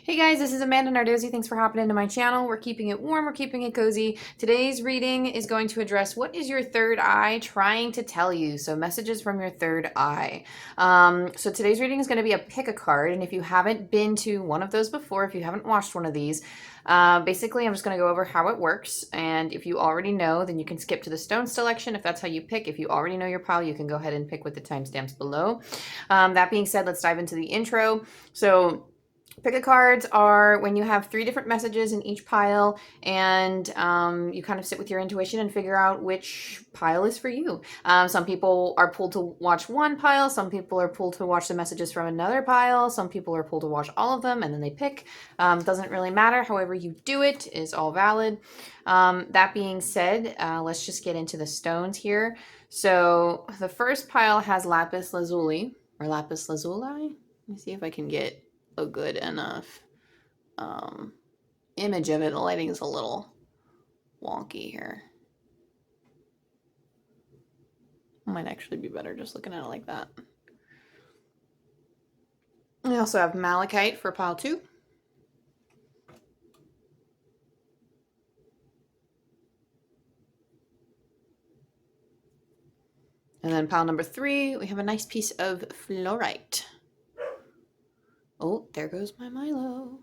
Hey guys, this is Amanda Nardozzi. Thanks for hopping into my channel. We're keeping it warm, we're keeping it cozy. Today's reading is going to address what is your third eye trying to tell you. So messages from your third eye. So today's reading is going to be a pick a card. And if you haven't been to one of those before, if you haven't watched one of these, basically I'm just going to go over how it works. And if you already know, then you can skip to the stone selection if that's how you pick. If you already know your pile, you can go ahead and pick with the timestamps below. That being said, let's dive into the intro. So pick-a cards are when you have 3 different messages in each pile, and you kind of sit with your intuition and figure out which pile is for you. Some people are pulled to watch one pile, some people are pulled to watch the messages from another pile, some people are pulled to watch all of them, and then they pick. Doesn't really matter. However you do it is all valid. That being said, let's just get into the stones here. So the first pile has lapis lazuli, or lapis lazuli. Let me see if I can get a good enough image of it. The lighting is a little wonky here. Might actually be better just looking at it like that. We also have malachite for pile 2. And then pile number 3, we have a nice piece of fluorite. Oh, there goes my Milo.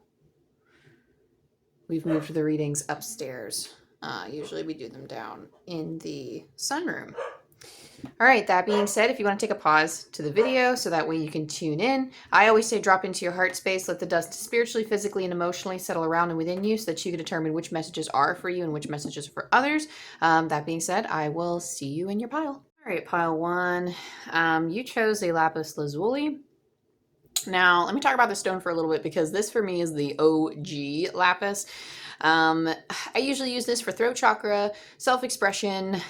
We've moved the readings upstairs. Usually we do them down in the sunroom. All right, that being said, if you want to take a pause to the video so that way you can tune in. I always say drop into your heart space, let the dust spiritually, physically, and emotionally settle around and within you so that you can determine which messages are for you and which messages are for others. That being said, I will see you in your pile. All right, pile 1. You chose a lapis lazuli. Now, let me talk about the stone for a little bit because this for me is the OG lapis. I usually use this for throat chakra, self-expression.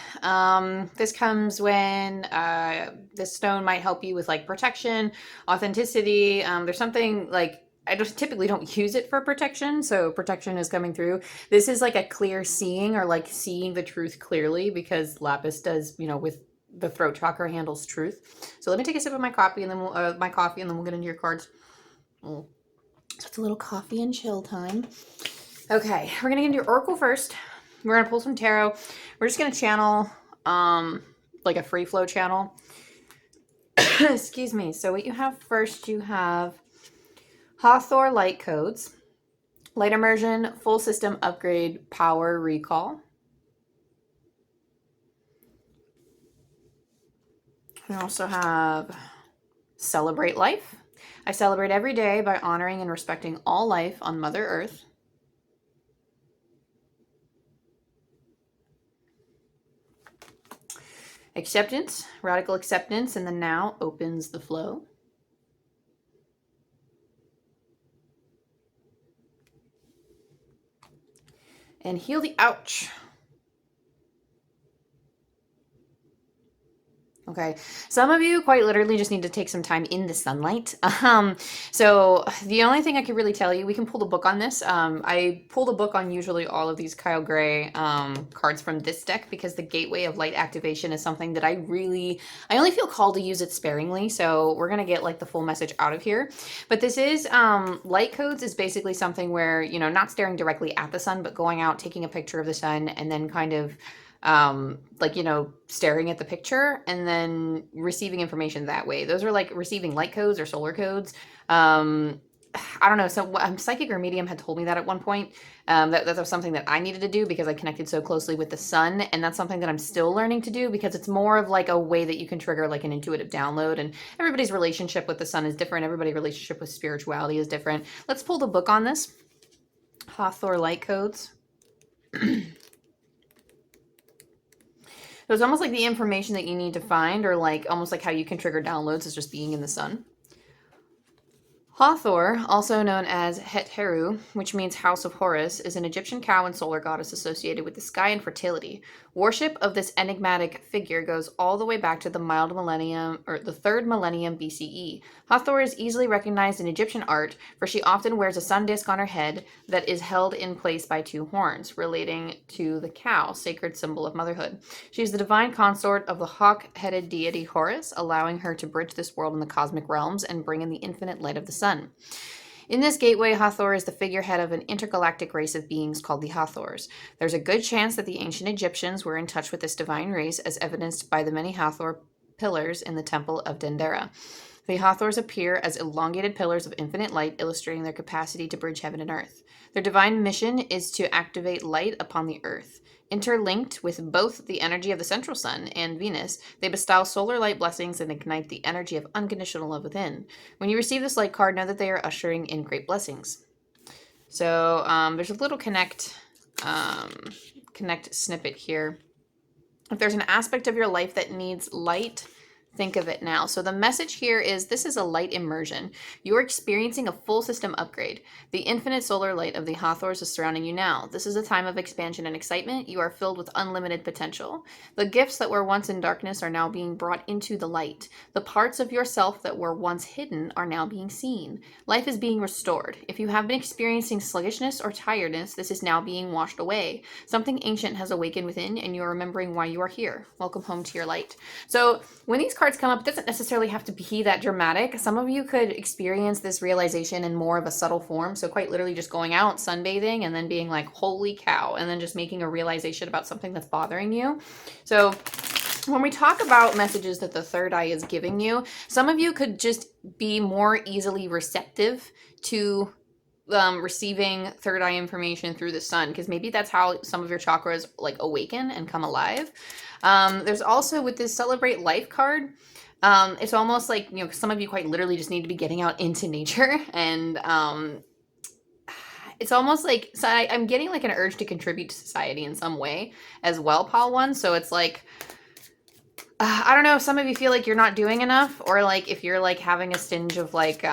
This comes when this stone might help you with like protection, authenticity. There's something like I just typically don't use it for protection, so protection is coming through. This is like a clear seeing or like seeing the truth clearly because lapis does, with the throat chakra handles truth. So let me take a sip of my coffee and then we'll get into your cards. So it's a little coffee and chill time. Okay, we're gonna get into your oracle first. We're gonna pull some tarot. We're just gonna channel like a free flow channel. Excuse me. So what you have first, you have Hathor light codes, light immersion, full system upgrade, power recall. We also have celebrate life. I celebrate every day by honoring and respecting all life on Mother Earth. Acceptance, radical acceptance in the now opens the flow. And heal the ouch. Okay, some of you quite literally just need to take some time in the sunlight. So the only thing I could really tell you, we can pull the book on this. I pull the book on usually all of these Kyle Gray cards from this deck because the Gateway of Light Activation is something that I only feel called to use it sparingly. So we're going to get like the full message out of here. But this is, light codes is basically something where, not staring directly at the sun, but going out, taking a picture of the sun and then kind of staring at the picture and then receiving information that way. Those are like receiving light codes or solar codes. I don't know. So psychic or medium had told me that at one point, that was something that I needed to do because I connected so closely with the sun. And that's something that I'm still learning to do because it's more of like a way that you can trigger like an intuitive download, and everybody's relationship with the sun is different. Everybody's relationship with spirituality is different. Let's pull the book on this. Hathor light codes. So it's almost like the information that you need to find, or like almost like how you can trigger downloads is just being in the sun. Hathor, also known as Het-Heru, which means House of Horus, is an Egyptian cow and solar goddess associated with the sky and fertility. Worship of this enigmatic figure goes all the way back to the the 3rd millennium BCE. Hathor is easily recognized in Egyptian art, for she often wears a sun disk on her head that is held in place by 2 horns, relating to the cow, sacred symbol of motherhood. She is the divine consort of the hawk-headed deity Horus, allowing her to bridge this world and the cosmic realms and bring in the infinite light of the sun. In this gateway, Hathor is the figurehead of an intergalactic race of beings called the Hathors. There's a good chance that the ancient Egyptians were in touch with this divine race, as evidenced by the many Hathor pillars in the Temple of Dendera. The Hathors appear as elongated pillars of infinite light, illustrating their capacity to bridge heaven and earth. Their divine mission is to activate light upon the earth. Interlinked with both the energy of the central sun and Venus, they bestow solar light blessings and ignite the energy of unconditional love within. When you receive this light card, know that they are ushering in great blessings. So there's a little connect snippet here. If there's an aspect of your life that needs light, think of it now. So the message here is this is a light immersion. You're experiencing a full system upgrade. The infinite solar light of the Hathors is surrounding you now. This is a time of expansion and excitement. You are filled with unlimited potential. The gifts that were once in darkness are now being brought into the light. The parts of yourself that were once hidden are now being seen. Life is being restored. If you have been experiencing sluggishness or tiredness, this is now being washed away. Something ancient has awakened within, and you are remembering why you are here. Welcome home to your light. So when these cards come up, it doesn't necessarily have to be that dramatic. Some of you could experience this realization in more of a subtle form. So quite literally just going out, sunbathing, and then being like, holy cow, and then just making a realization about something that's bothering you. So when we talk about messages that the third eye is giving you, some of you could just be more easily receptive to receiving third eye information through the sun, because maybe that's how some of your chakras like awaken and come alive. There's also with this Celebrate Life card, it's almost like, you know, some of you quite literally just need to be getting out into nature, and it's almost like, so I'm getting like an urge to contribute to society in some way as well, Paul 1. So it's like, I don't know if some of you feel like you're not doing enough, or like if you're like having a stinge of like,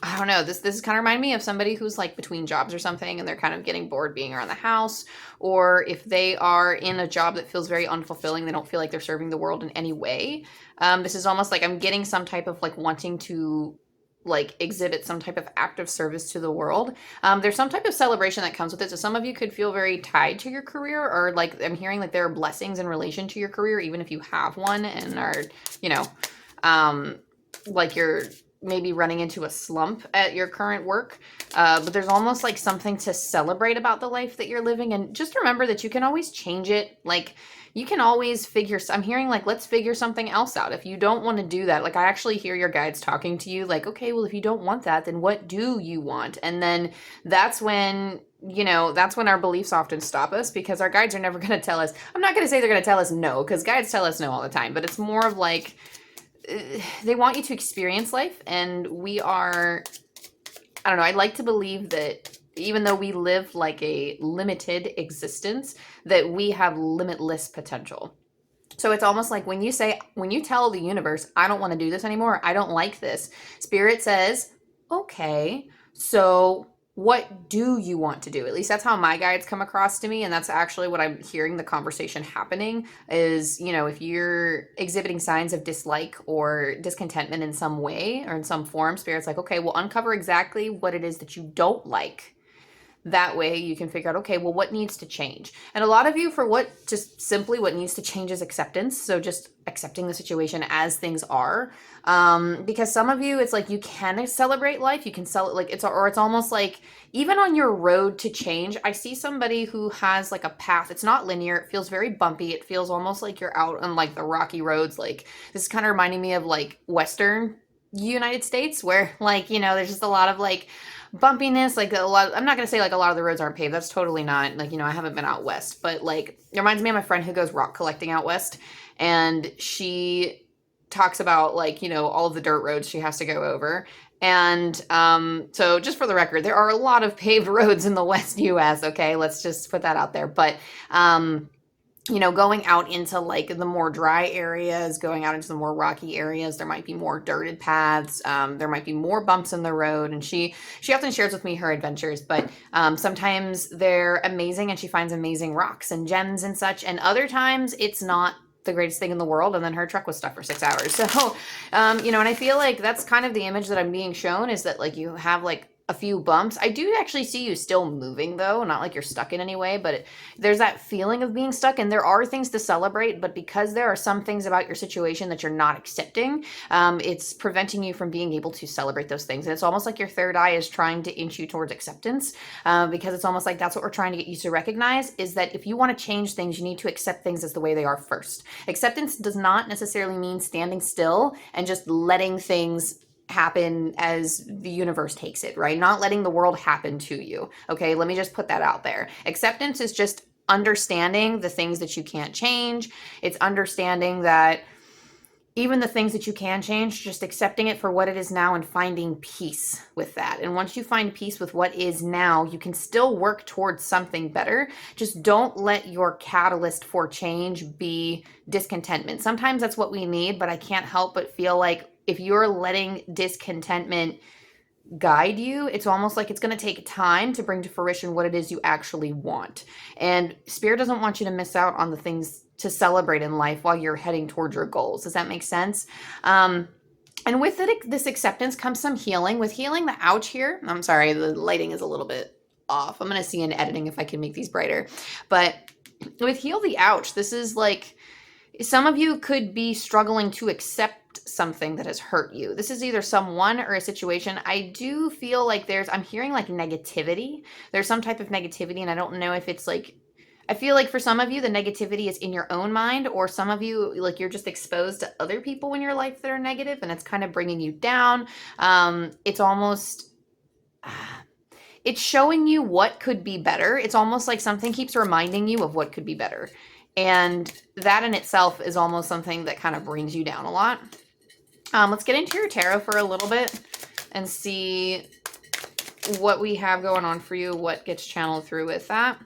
I don't know, this is kind of remind me of somebody who's like between jobs or something, and they're kind of getting bored being around the house, or if they are in a job that feels very unfulfilling, they don't feel like they're serving the world in any way. This is almost like I'm getting some type of like wanting to like exhibit some type of active service to the world. There's some type of celebration that comes with it. So some of you could feel very tied to your career, or like I'm hearing like there are blessings in relation to your career, even if you have one and are, you know, like you're maybe running into a slump at your current work, but there's almost like something to celebrate about the life that you're living. And just remember that you can always change it. Like you can always figure, I'm hearing like, let's figure something else out. If you don't want to do that, like I actually hear your guides talking to you like, okay, well, if you don't want that, then what do you want? And then that's when, you know, that's when our beliefs often stop us, because our guides are never going to tell us, I'm not going to say they're going to tell us no, because guides tell us no all the time, but it's more of like, they want you to experience life, and we are, I don't know, I'd like to believe that even though we live like a limited existence, that we have limitless potential. So it's almost like when you tell the universe, I don't want to do this anymore, I don't like this, Spirit says, okay, so what do you want to do? At least that's how my guides come across to me. And that's actually what I'm hearing the conversation happening is, you know, if you're exhibiting signs of dislike or discontentment in some way or in some form, Spirit's like, okay, well, uncover exactly what it is that you don't like. That way you can figure out, okay, well, what needs to change? And a lot of you, for what needs to change is acceptance. So just accepting the situation as things are. Because some of you, it's like you can celebrate life. You can it's almost like even on your road to change, I see somebody who has like a path. It's not linear. It feels very bumpy. It feels almost like you're out on like the rocky roads. Like this is kind of reminding me of like Western United States, where like, you know, there's just a lot of like bumpiness, like I'm not going to say like a lot of the roads aren't paved. That's totally not, like, you know, I haven't been out west, but like it reminds me of my friend who goes rock collecting out west, and she talks about like, you know, all of the dirt roads she has to go over. And so just for the record, there are a lot of paved roads in the West US. Okay. Let's just put that out there. But, you know, going out into like the more dry areas, going out into the more rocky areas, there might be more dirted paths. There might be more bumps in the road. And she often shares with me her adventures, but sometimes they're amazing and she finds amazing rocks and gems and such. And other times it's not the greatest thing in the world, and then her truck was stuck for 6 hours. So, you know, and I feel like that's kind of the image that I'm being shown, is that like you have like a few bumps. I do actually see you still moving though, not like you're stuck in any way, but there's that feeling of being stuck, and there are things to celebrate, but because there are some things about your situation that you're not accepting, it's preventing you from being able to celebrate those things. And it's almost like your third eye is trying to inch you towards acceptance, because it's almost like that's what we're trying to get you to recognize, is that if you want to change things, you need to accept things as the way they are first. Acceptance does not necessarily mean standing still and just letting things happen as the universe takes it, right? Not letting the world happen to you. Okay, let me just put that out there. Acceptance is just understanding the things that you can't change. It's understanding that even the things that you can change, just accepting it for what it is now and finding peace with that. And once you find peace with what is now, you can still work towards something better. Just don't let your catalyst for change be discontentment. Sometimes that's what we need, but I can't help but feel like if you're letting discontentment guide you, it's almost like it's going to take time to bring to fruition what it is you actually want. And Spirit doesn't want you to miss out on the things to celebrate in life while you're heading towards your goals. Does that make sense? And with this acceptance comes some healing. With healing, the ouch here, I'm sorry, the lighting is a little bit off. I'm going to see in editing if I can make these brighter. But with heal the ouch, this is like, some of you could be struggling to accept something that has hurt you. This is either someone or a situation. I do feel like I'm hearing like negativity. There's some type of negativity, and I don't know if it's like, I feel like for some of you, the negativity is in your own mind, or some of you, like you're just exposed to other people in your life that are negative, and it's kind of bringing you down. It's almost, it's showing you what could be better. It's almost like something keeps reminding you of what could be better. And that in itself is almost something that kind of brings you down a lot. Let's get into your tarot for a little bit and see what we have going on for you, what gets channeled through with that.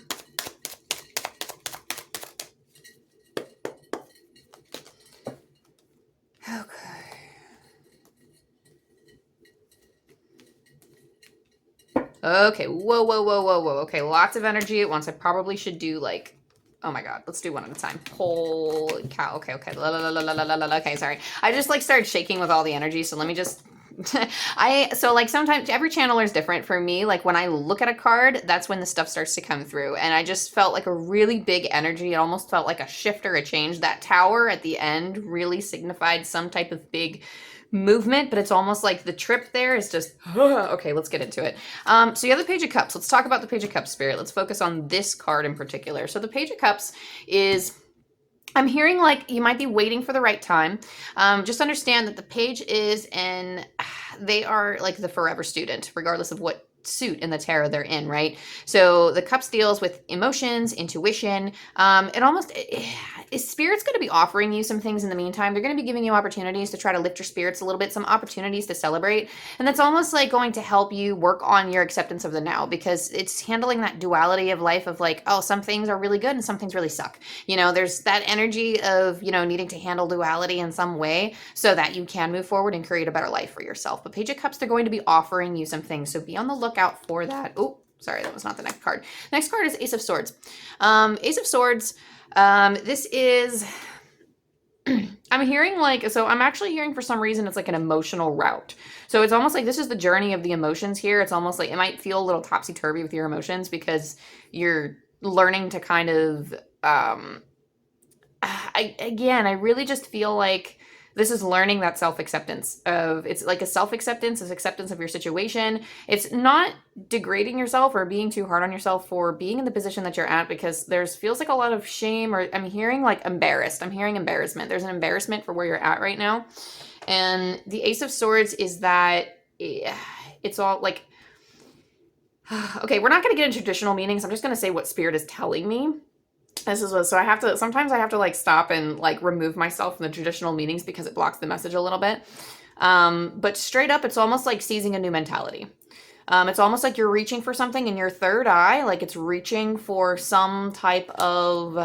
Okay, whoa, whoa, whoa, whoa, whoa. Okay, lots of energy at once. I probably should do like, oh my God, let's do one at a time. Holy cow. Okay, okay. Okay, sorry. I just like started shaking with all the energy, so let me just so like sometimes every channeler is different. For me, like when I look at a card, that's when the stuff starts to come through, and I just felt like a really big energy. It almost felt like a shift or a change. That tower at the end really signified some type of big movement, but it's almost like the trip there is just okay, let's get into it. So you have the Page of Cups. Let's talk about the Page of Cups, Spirit. Let's focus on this card in particular. So the Page of Cups is, I'm hearing like you might be waiting for the right time. Just understand that the page is they are like the forever student, regardless of what suit in the tarot they're in, right? So the cups deals with emotions, intuition. Spirit's going to be offering you some things in the meantime. They're going to be giving you opportunities to try to lift your spirits a little bit, some opportunities to celebrate. And that's almost like going to help you work on your acceptance of the now, because it's handling that duality of life of like, oh, some things are really good and some things really suck. You know, there's that energy of, you know, needing to handle duality in some way so that you can move forward and create a better life for yourself. But Page of Cups, they're going to be offering you some things. So be on the lookout for that. Oh, sorry, that was not the next card. Next card is Ace of Swords. Ace of Swords, this is, I'm hearing like, so I'm actually hearing for some reason it's like an emotional route. So it's almost like this is the journey of the emotions here. It's almost like it might feel a little topsy-turvy with your emotions because you're learning to kind of, I really just feel like this is learning that self-acceptance of, it's like a self-acceptance, is acceptance of your situation. It's not degrading yourself or being too hard on yourself for being in the position that you're at, because feels like a lot of shame, or I'm hearing like embarrassed. I'm hearing embarrassment. There's an embarrassment for where you're at right now. And the Ace of Swords is that it's all like, okay, we're not going to get into traditional meanings. I'm just going to say what Spirit is telling me. This is what, so sometimes I have to like stop and like remove myself from the traditional meanings because it blocks the message a little bit. But straight up, it's almost like seizing a new mentality. It's almost like you're reaching for something in your third eye, like it's reaching for some type of,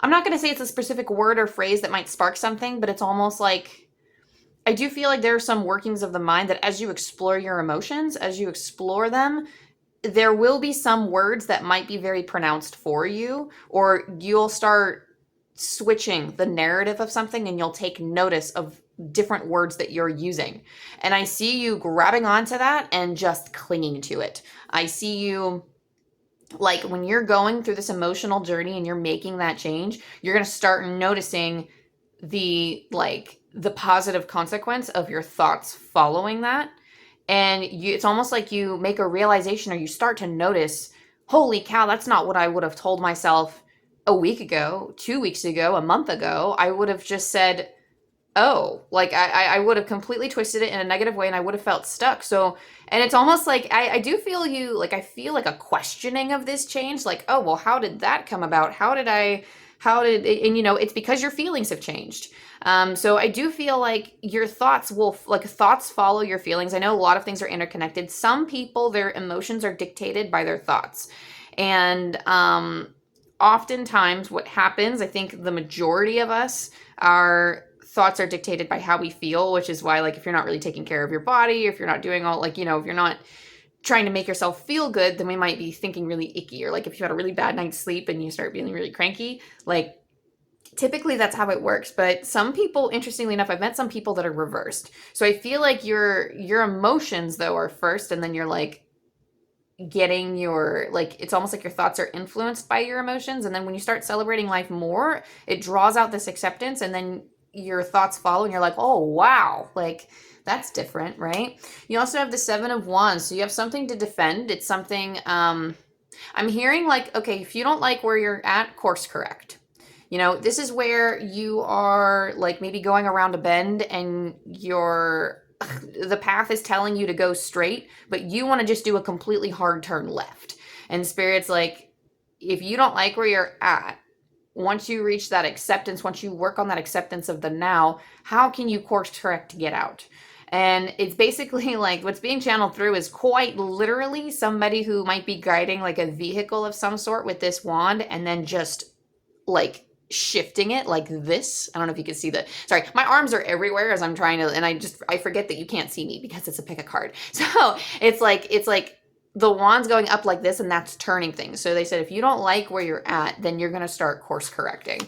I'm not going to say it's a specific word or phrase that might spark something, but it's almost like, I do feel like there are some workings of the mind that as you explore your emotions, as you explore them, there will be some words that might be very pronounced for you, or you'll start switching the narrative of something and you'll take notice of different words that you're using. And I see you grabbing onto that and just clinging to it. I see you, like, when you're going through this emotional journey and you're making that change, you're going to start noticing the positive consequence of your thoughts following that. And it's almost like you make a realization, or you start to notice, holy cow, that's not what I would have told myself a week ago, 2 weeks ago, a month ago. I would have just said, oh, like I would have completely twisted it in a negative way, and I would have felt stuck. So, and it's almost like I do feel you, like I feel like a questioning of this change, like, oh, well, how did that come about? And it's because your feelings have changed. So I do feel like your thoughts thoughts follow your feelings. I know a lot of things are interconnected. Some people, their emotions are dictated by their thoughts. And oftentimes what happens, I think the majority of us, our thoughts are dictated by how we feel, which is why, like, if you're not really taking care of your body, if you're not doing all, if you're not trying to make yourself feel good, then we might be thinking really icky. Or like if you had a really bad night's sleep and you start feeling really cranky, like typically that's how it works. But some people, interestingly enough, I've met some people that are reversed. So I feel like your emotions though are first, and then you're like getting your, like, it's almost like your thoughts are influenced by your emotions. And then when you start celebrating life more, it draws out this acceptance, and then your thoughts follow, and you're like, oh wow, like that's different, right? You also have the 7 of Wands, so you have something to defend. It's something, I'm hearing like, okay, if you don't like where you're at, course correct. This is where you are like maybe going around a bend, and the path is telling you to go straight, but you want to just do a completely hard turn left. And Spirit's like, if you don't like where you're at, once you reach that acceptance, once you work on that acceptance of the now, how can you course correct to get out? And it's basically like what's being channeled through is quite literally somebody who might be guiding like a vehicle of some sort with this wand, and then just like shifting it like this. I don't know if you can see that. Sorry, my arms are everywhere as I'm trying to, and I forget that you can't see me because it's a pick a card. So it's like the wand's going up like this, and that's turning things. So they said, if you don't like where you're at, then you're going to start course correcting.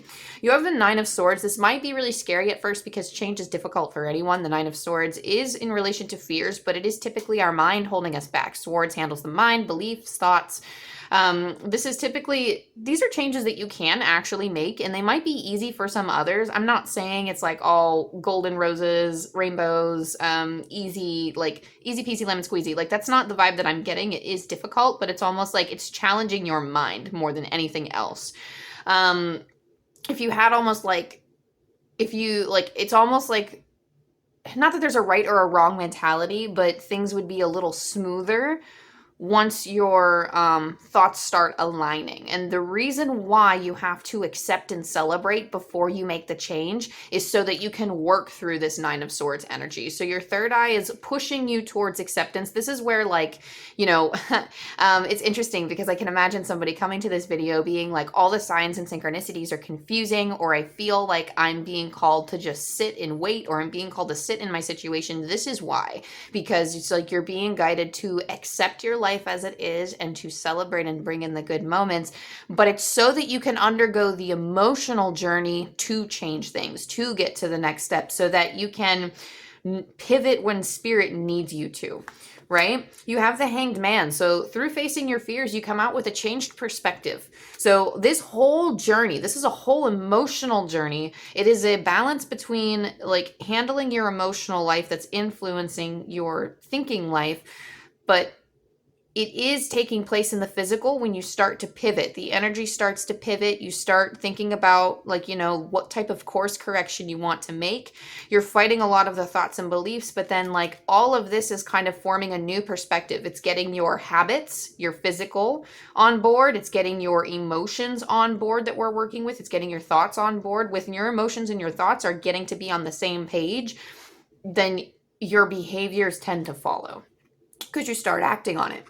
You have the 9 of Swords. This might be really scary at first because change is difficult for anyone. The 9 of Swords is in relation to fears, but it is typically our mind holding us back. Swords handles the mind, beliefs, thoughts. These are changes that you can actually make, and they might be easy for some others. I'm not saying it's like all golden roses, rainbows, easy peasy lemon squeezy. Like that's not the vibe that I'm getting. It is difficult, but it's almost like it's challenging your mind more than anything else. If you had almost like, it's almost like, not that there's a right or a wrong mentality, but things would be a little smoother once your thoughts start aligning. And the reason why you have to accept and celebrate before you make the change is so that you can work through this 9 of Swords energy. So your third eye is pushing you towards acceptance. This is where it's interesting because I can imagine somebody coming to this video being like, all the signs and synchronicities are confusing, or I feel like I'm being called to just sit and wait, or I'm being called to sit in my situation. This is why, because it's like you're being guided to accept your life as it is and to celebrate and bring in the good moments, but it's so that you can undergo the emotional journey to change things, to get to the next step, so that you can pivot when Spirit needs you to, right? You have the Hanged Man. So through facing your fears, you come out with a changed perspective. So this whole journey, this is a whole emotional journey. It is a balance between like handling your emotional life that's influencing your thinking life, but it is taking place in the physical when you start to pivot. The energy starts to pivot. You start thinking about what type of course correction you want to make. You're fighting a lot of the thoughts and beliefs, but then like all of this is kind of forming a new perspective. It's getting your habits, your physical on board. It's getting your emotions on board that we're working with. It's getting your thoughts on board. When your emotions and your thoughts are getting to be on the same page, then your behaviors tend to follow because you start acting on it.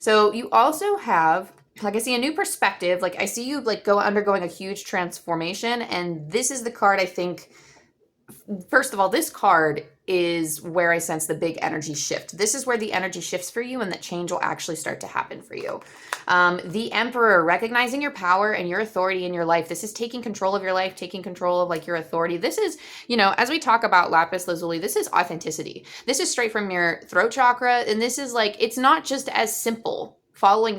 So you also have, like, I see a new perspective. Like I see you like undergoing a huge transformation. And this is the card, I think, first of all, this card is where I sense the big energy shift. This is where the energy shifts for you and that change will actually start to happen for you. The Emperor, recognizing your power and your authority in your life. This is taking control of your life, taking control of like your authority. This is, you know, as we talk about lapis lazuli, this is authenticity. This is straight from your throat chakra. And this is like, it's not just as simple.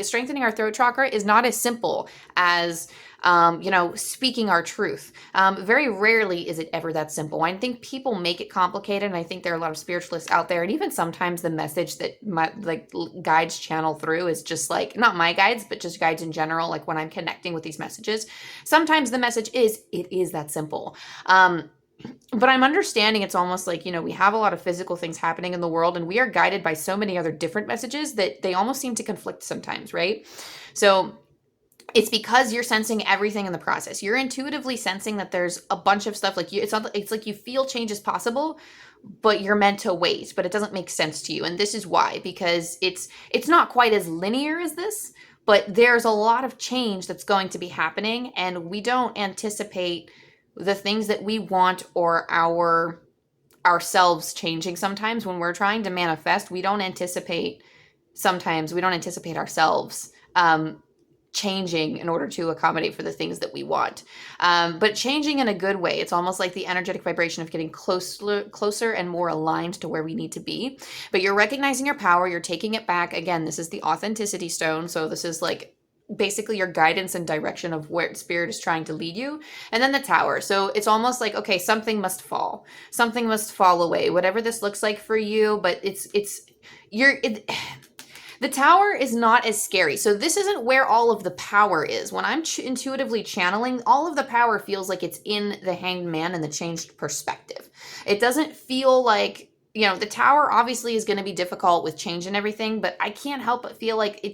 Strengthening our throat chakra is not as simple as, you know, speaking our truth. Very rarely is it ever that simple. I think people make it complicated, and I think there are a lot of spiritualists out there, and even sometimes the message that my like guides channel through is just like, not my guides, but just guides in general, like when I'm connecting with these messages, sometimes the message is, it is that simple. But I'm understanding it's almost like, you know, we have a lot of physical things happening in the world, and we are guided by so many other different messages that they almost seem to conflict sometimes, right? So it's because you're sensing everything in the process. You're intuitively sensing that there's a bunch of stuff like you, it's like you feel change is possible, but you're meant to wait, but it doesn't make sense to you. And this is why, because it's not quite as linear as this, but there's a lot of change that's going to be happening, and we don't anticipate the things that we want or ourselves changing. Sometimes when we're trying to manifest, we don't anticipate ourselves changing in order to accommodate for the things that we want. But changing in a good way. It's almost like the energetic vibration of getting closer and more aligned to where we need to be. But you're recognizing your power. You're taking it back. Again, this is the authenticity stone. So this is like basically your guidance and direction of where spirit is trying to lead you. And then the Tower. So it's almost like, okay, something must fall. Something must fall away. Whatever this looks like for you, but the Tower is not as scary. So this isn't where all of the power is. When I'm intuitively channeling, all of the power feels like it's in the Hanged Man and the changed perspective. It doesn't feel like, you know, the Tower obviously is going to be difficult with change and everything, but I can't help but feel like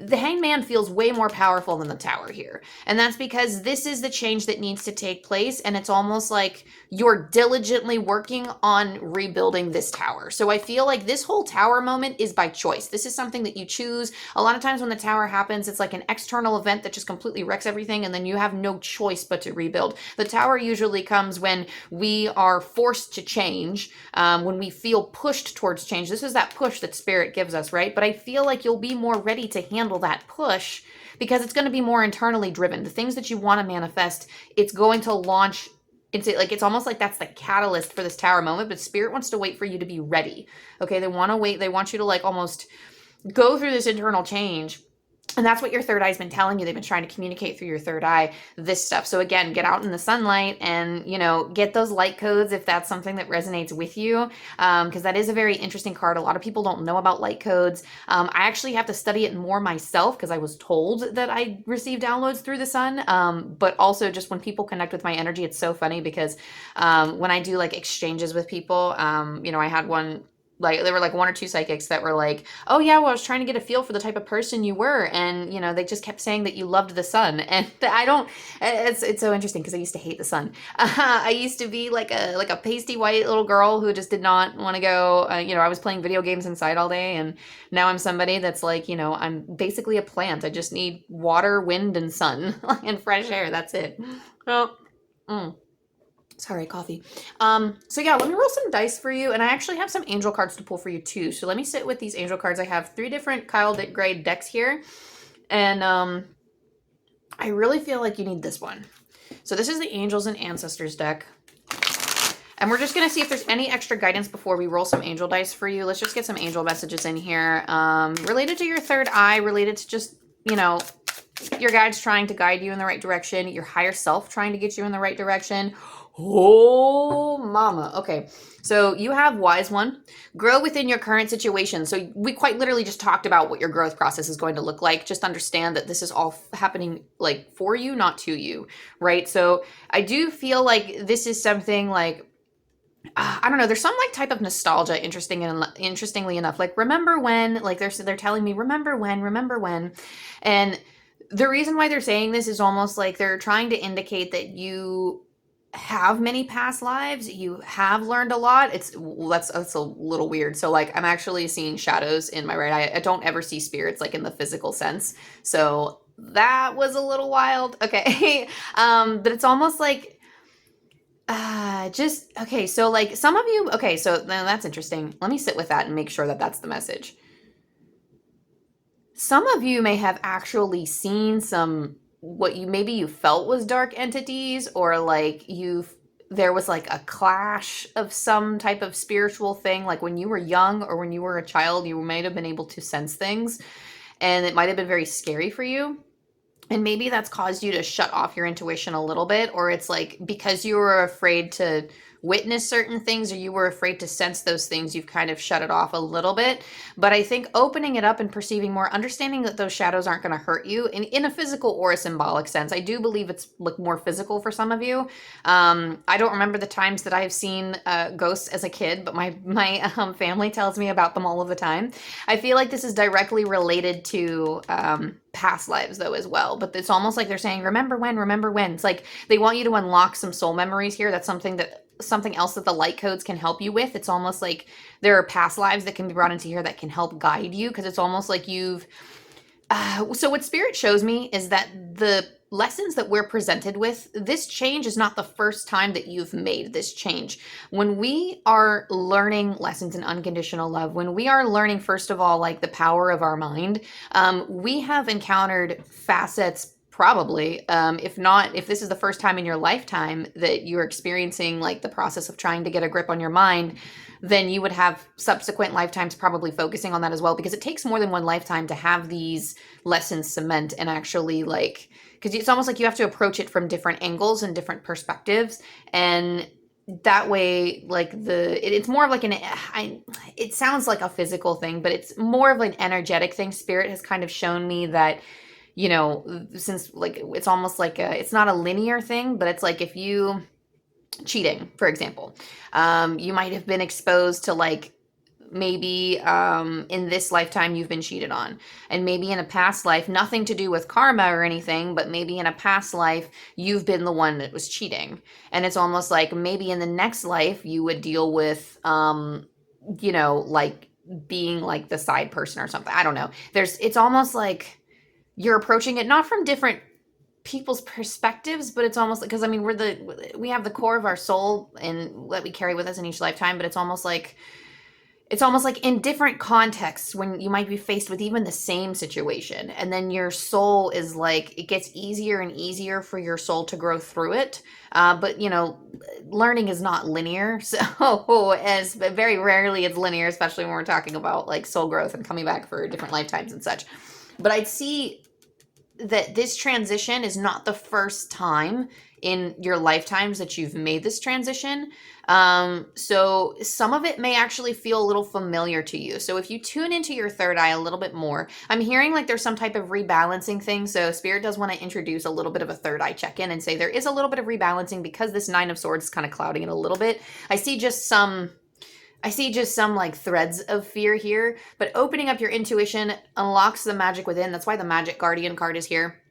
the Hanged Man feels way more powerful than the Tower here. And that's because this is the change that needs to take place. And it's almost like you're diligently working on rebuilding this Tower. So I feel like this whole Tower moment is by choice. This is something that you choose. A lot of times when the Tower happens, it's like an external event that just completely wrecks everything, and then you have no choice but to rebuild. The Tower usually comes when we are forced to change, when we feel pushed towards change. This is that push that spirit gives us, right? But I feel like you'll be more ready to handle that push because it's going to be more internally driven. The things that you want to manifest, it's going to launch into, like, it's almost like that's the catalyst for this Tower moment, but spirit wants to wait for you to be ready. Okay, they want to wait. They want you to like almost go through this internal change. And that's what your third eye's been telling you. They've been trying to communicate through your third eye, this stuff. So again, get out in the sunlight and, you know, get those light codes if that's something that resonates with you. Because that is a very interesting card. A lot of people don't know about light codes. I actually have to study it more myself because I was told that I receive downloads through the sun. But also just when people connect with my energy, it's so funny because when I do like exchanges with people, you know, I had one. Like, there were like one or two psychics that were like, oh yeah, well, I was trying to get a feel for the type of person you were. And, you know, they just kept saying that you loved the sun. And it's so interesting because I used to hate the sun. I used to be like a pasty white little girl who just did not want to go, you know, I was playing video games inside all day. And now I'm somebody that's like, you know, I'm basically a plant. I just need water, wind, and sun and fresh air. That's it. Oh, Sorry, coffee. So yeah, let me roll some dice for you. And I actually have some angel cards to pull for you too. So let me sit with these angel cards. I have 3 different Kyle Grade decks here. And I really feel like you need this one. So this is the Angels and Ancestors deck. And we're just going to see if there's any extra guidance before we roll some angel dice for you. Let's just get some angel messages in here. Related to your third eye, related to just, you know, your guides trying to guide you in the right direction. Your higher self trying to get you in the right direction. Oh, mama. Okay. So you have Wise One. Grow within your current situation. So we quite literally just talked about what your growth process is going to look like. Just understand that this is all happening like for you, not to you, right? So I do feel like this is something like, I don't know, there's some like type of nostalgia, interestingly enough, like remember when, like they're telling me, remember when, and the reason why they're saying this is almost like they're trying to indicate that you have many past lives, you have learned a lot. That's a little weird. So like I'm actually seeing shadows in my right eye. I don't ever see spirits like in the physical sense. So that was a little wild. Okay. But it's almost like Okay, so like some of you, okay, so now that's interesting. Let me sit with that and make sure that that's the message. Some of you may have actually seen some what you maybe you felt was dark entities, or like there was like a clash of some type of spiritual thing, like when you were young or when you were a child, you might have been able to sense things, and it might have been very scary for you. And maybe that's caused you to shut off your intuition a little bit, or it's like because you were afraid to witness certain things or you were afraid to sense those things, you've kind of shut it off a little bit. But I think opening it up and perceiving more, understanding that those shadows aren't going to hurt you in a physical or a symbolic sense. I do believe it's like more physical for some of you. I don't remember the times that I've seen ghosts as a kid, but my family tells me about them all of the time. I feel like this is directly related to past lives though as well, but it's almost like they're saying remember when. It's like they want you to unlock some soul memories here. That's something else that the light codes can help you with. It's almost like there are past lives that can be brought into here that can help guide you, because it's almost like you've so what spirit shows me is that the lessons that we're presented with, this change is not the first time that you've made this change. When we are learning lessons in unconditional love, when we are learning, first of all, like the power of our mind, we have encountered facets, probably, if this is the first time in your lifetime that you're experiencing like the process of trying to get a grip on your mind, then you would have subsequent lifetimes probably focusing on that as well, because it takes more than one lifetime to have these lessons cement and actually like, because it's almost like you have to approach it from different angles and different perspectives, and that way like it's more of like it sounds like a physical thing, but it's more of an energetic thing. Spirit has kind of shown me that, since like it's almost like it's not a linear thing, but it's like if you cheating, for example, you might have been exposed to like maybe in this lifetime you've been cheated on, and maybe in a past life, nothing to do with karma or anything, but maybe in a past life you've been the one that was cheating, and it's almost like maybe in the next life you would deal with like being like the side person or something. I don't know, it's almost like you're approaching it not from different people's perspectives, but it's almost like, because I mean we have the core of our soul and that we carry with us in each lifetime, but it's almost like in different contexts when you might be faced with even the same situation, and then your soul is like, it gets easier and easier for your soul to grow through it, but learning is not linear, so as very rarely it's linear, especially when we're talking about like soul growth and coming back for different lifetimes and such. But I'd see that this transition is not the first time in your lifetimes that you've made this transition. So some of it may actually feel a little familiar to you. So if you tune into your third eye a little bit more, I'm hearing like there's some type of rebalancing thing. So Spirit does want to introduce a little bit of a third eye check-in and say there is a little bit of rebalancing because this Nine of Swords is kind of clouding it a little bit. I see just some like threads of fear here, but opening up your intuition unlocks the magic within. That's why the Magic Guardian card is here.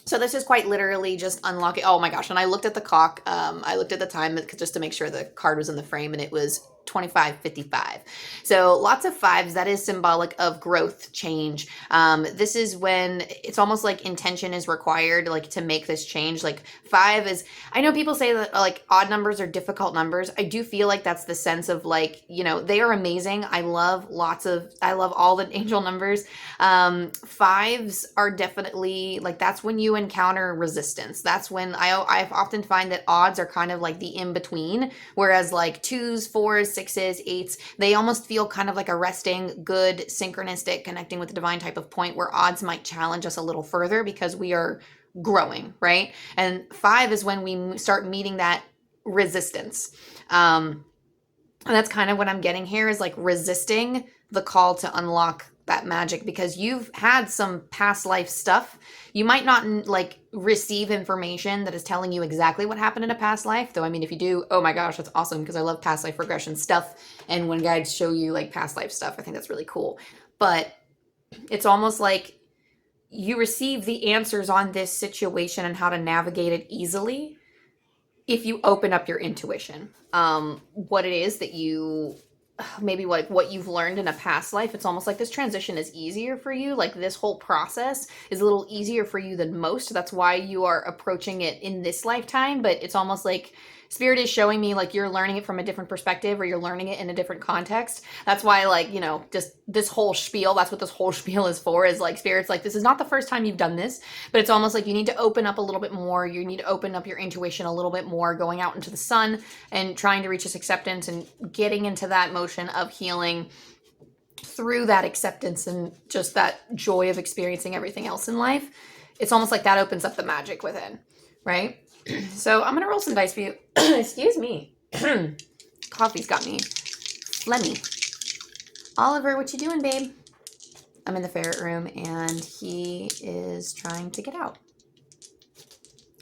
So this is quite literally just unlocking. Oh my gosh. And I looked at the clock. I looked at the time just to make sure the card was in the frame, and it was 25:55. So lots of fives. That is symbolic of growth, change. This is when it's almost like intention is required, like to make this change. Like 5 is, I know people say that like odd numbers are difficult numbers. I do feel like that's the sense of like, they are amazing. I love all the angel numbers. 5s are definitely like, that's when you encounter resistance. That's when I often find that odds are kind of like the in-between, whereas like 2s, 4s, 6s, 8s, they almost feel kind of like a resting, good, synchronistic, connecting with the divine type of point, where odds might challenge us a little further because we are growing, right? And 5 is when we start meeting that resistance. And that's kind of what I'm getting here, is like resisting the call to unlock that magic, because you've had some past life stuff. You might not like receive information that is telling you exactly what happened in a past life, though. I mean, if you do, oh my gosh, that's awesome, because I love past life regression stuff, and when guides show you like past life stuff, I think that's really cool. But it's almost like you receive the answers on this situation and how to navigate it easily if you open up your intuition. What it is that you maybe like what you've learned in a past life, it's almost like this transition is easier for you. Like this whole process is a little easier for you than most. That's why you are approaching it in this lifetime. But it's almost like Spirit is showing me like you're learning it from a different perspective or you're learning it in a different context. That's why, like, you know, just this whole spiel, that's what this whole spiel is for, is like Spirit's like, this is not the first time you've done this, but it's almost like you need to open up a little bit more. You need to open up your intuition a little bit more, going out into the sun and trying to reach this acceptance and getting into that motion of healing through that acceptance and just that joy of experiencing everything else in life. It's almost like that opens up the magic within, right? So I'm going to roll some dice for you. Excuse me. Coffee's got me phlegmy. Oliver, what you doing, babe? I'm in the ferret room and he is trying to get out.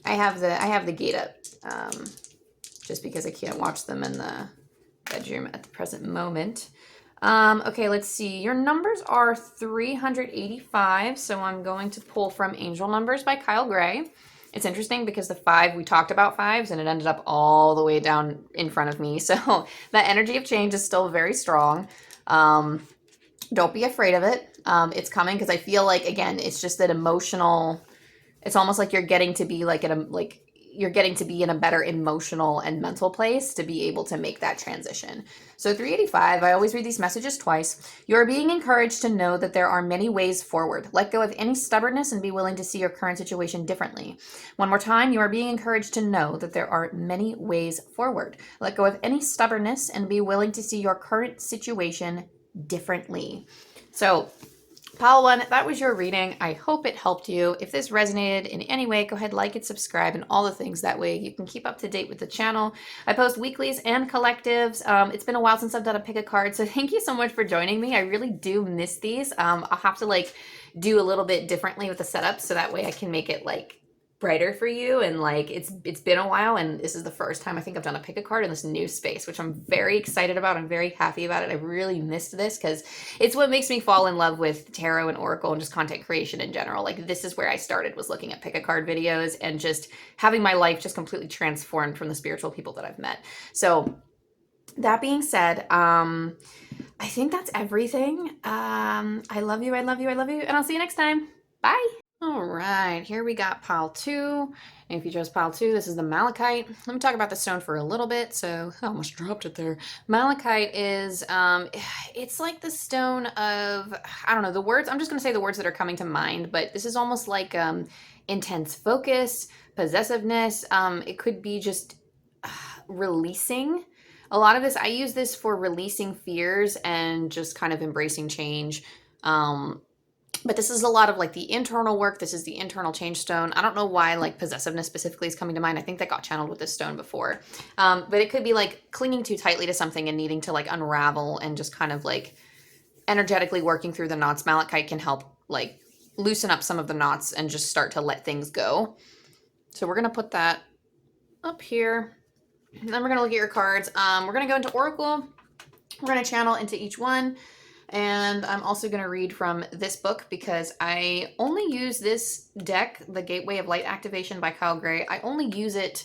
I have the gate up just because I can't watch them in the bedroom at the present moment. Okay, let's see. Your numbers are 385, so I'm going to pull from Angel Numbers by Kyle Gray. It's interesting because the 5, we talked about 5s, and it ended up all the way down in front of me. So that energy of change is still very strong. Don't be afraid of it. It's coming because I feel like, again, it's just that emotional, it's almost like you're getting to be like you're getting to be in a better emotional and mental place to be able to make that transition. So 385, I always read these messages twice. You are being encouraged to know that there are many ways forward. Let go of any stubbornness and be willing to see your current situation differently. One more time, you are being encouraged to know that there are many ways forward. Let go of any stubbornness and be willing to see your current situation differently. So Pile 1, that was your reading. I hope it helped you. If this resonated in any way, go ahead, like it, subscribe, and all the things. That way you can keep up to date with the channel. I post weeklies and collectives. It's been a while since I've done a pick a card, so thank you so much for joining me. I really do miss these. I'll have to like do a little bit differently with the setup so that way I can make it like brighter for you. And like it's been a while, and this is the first time I think I've done a pick a card in this new space, which I'm very excited about. I'm very happy about it. I really missed this because it's what makes me fall in love with tarot and oracle and just content creation in general. Like, this is where I started, was looking at pick a card videos and just having my life just completely transformed from the spiritual people that I've met. So that being said, I think that's everything. I love you, I love you, I love you, and I'll see you next time. Bye. All right, here we got pile 2. And if you chose pile 2, this is the malachite. Let me talk about the stone for a little bit. So I almost dropped it there. Malachite is, it's like the stone of, I don't know, the words, I'm just going to say the words that are coming to mind, but this is almost like intense focus, possessiveness. It could be just releasing. A lot of this, I use this for releasing fears and just kind of embracing change. But this is a lot of like the internal work. This is the internal change stone. I don't know why like possessiveness specifically is coming to mind. I think that got channeled with this stone before. But it could be like clinging too tightly to something and needing to like unravel and just kind of like energetically working through the knots. Malachite can help like loosen up some of the knots and just start to let things go. So we're going to put that up here. And then we're going to look at your cards. We're going to go into Oracle. We're going to channel into each one. And I'm also going to read from this book because I only use this deck, The Gateway of Light Activation by Kyle Gray. I only use it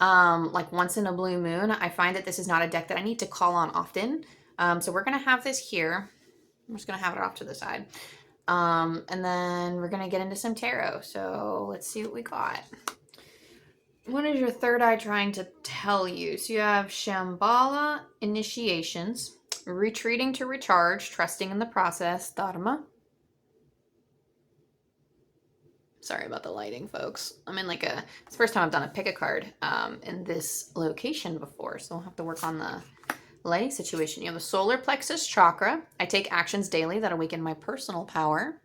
like once in a blue moon. I find that this is not a deck that I need to call on often. So we're going to have this here. I'm just going to have it off to the side. And then we're going to get into some tarot. So let's see what we got. What is your third eye trying to tell you? So you have Shambhala, initiations, retreating to recharge, trusting in the process, Dharma. Sorry about the lighting, folks. I'm in like it's the first time I've done a pick a card in this location before, so I'll have to work on the lighting situation. You have a solar plexus chakra. I take actions daily that awaken my personal power.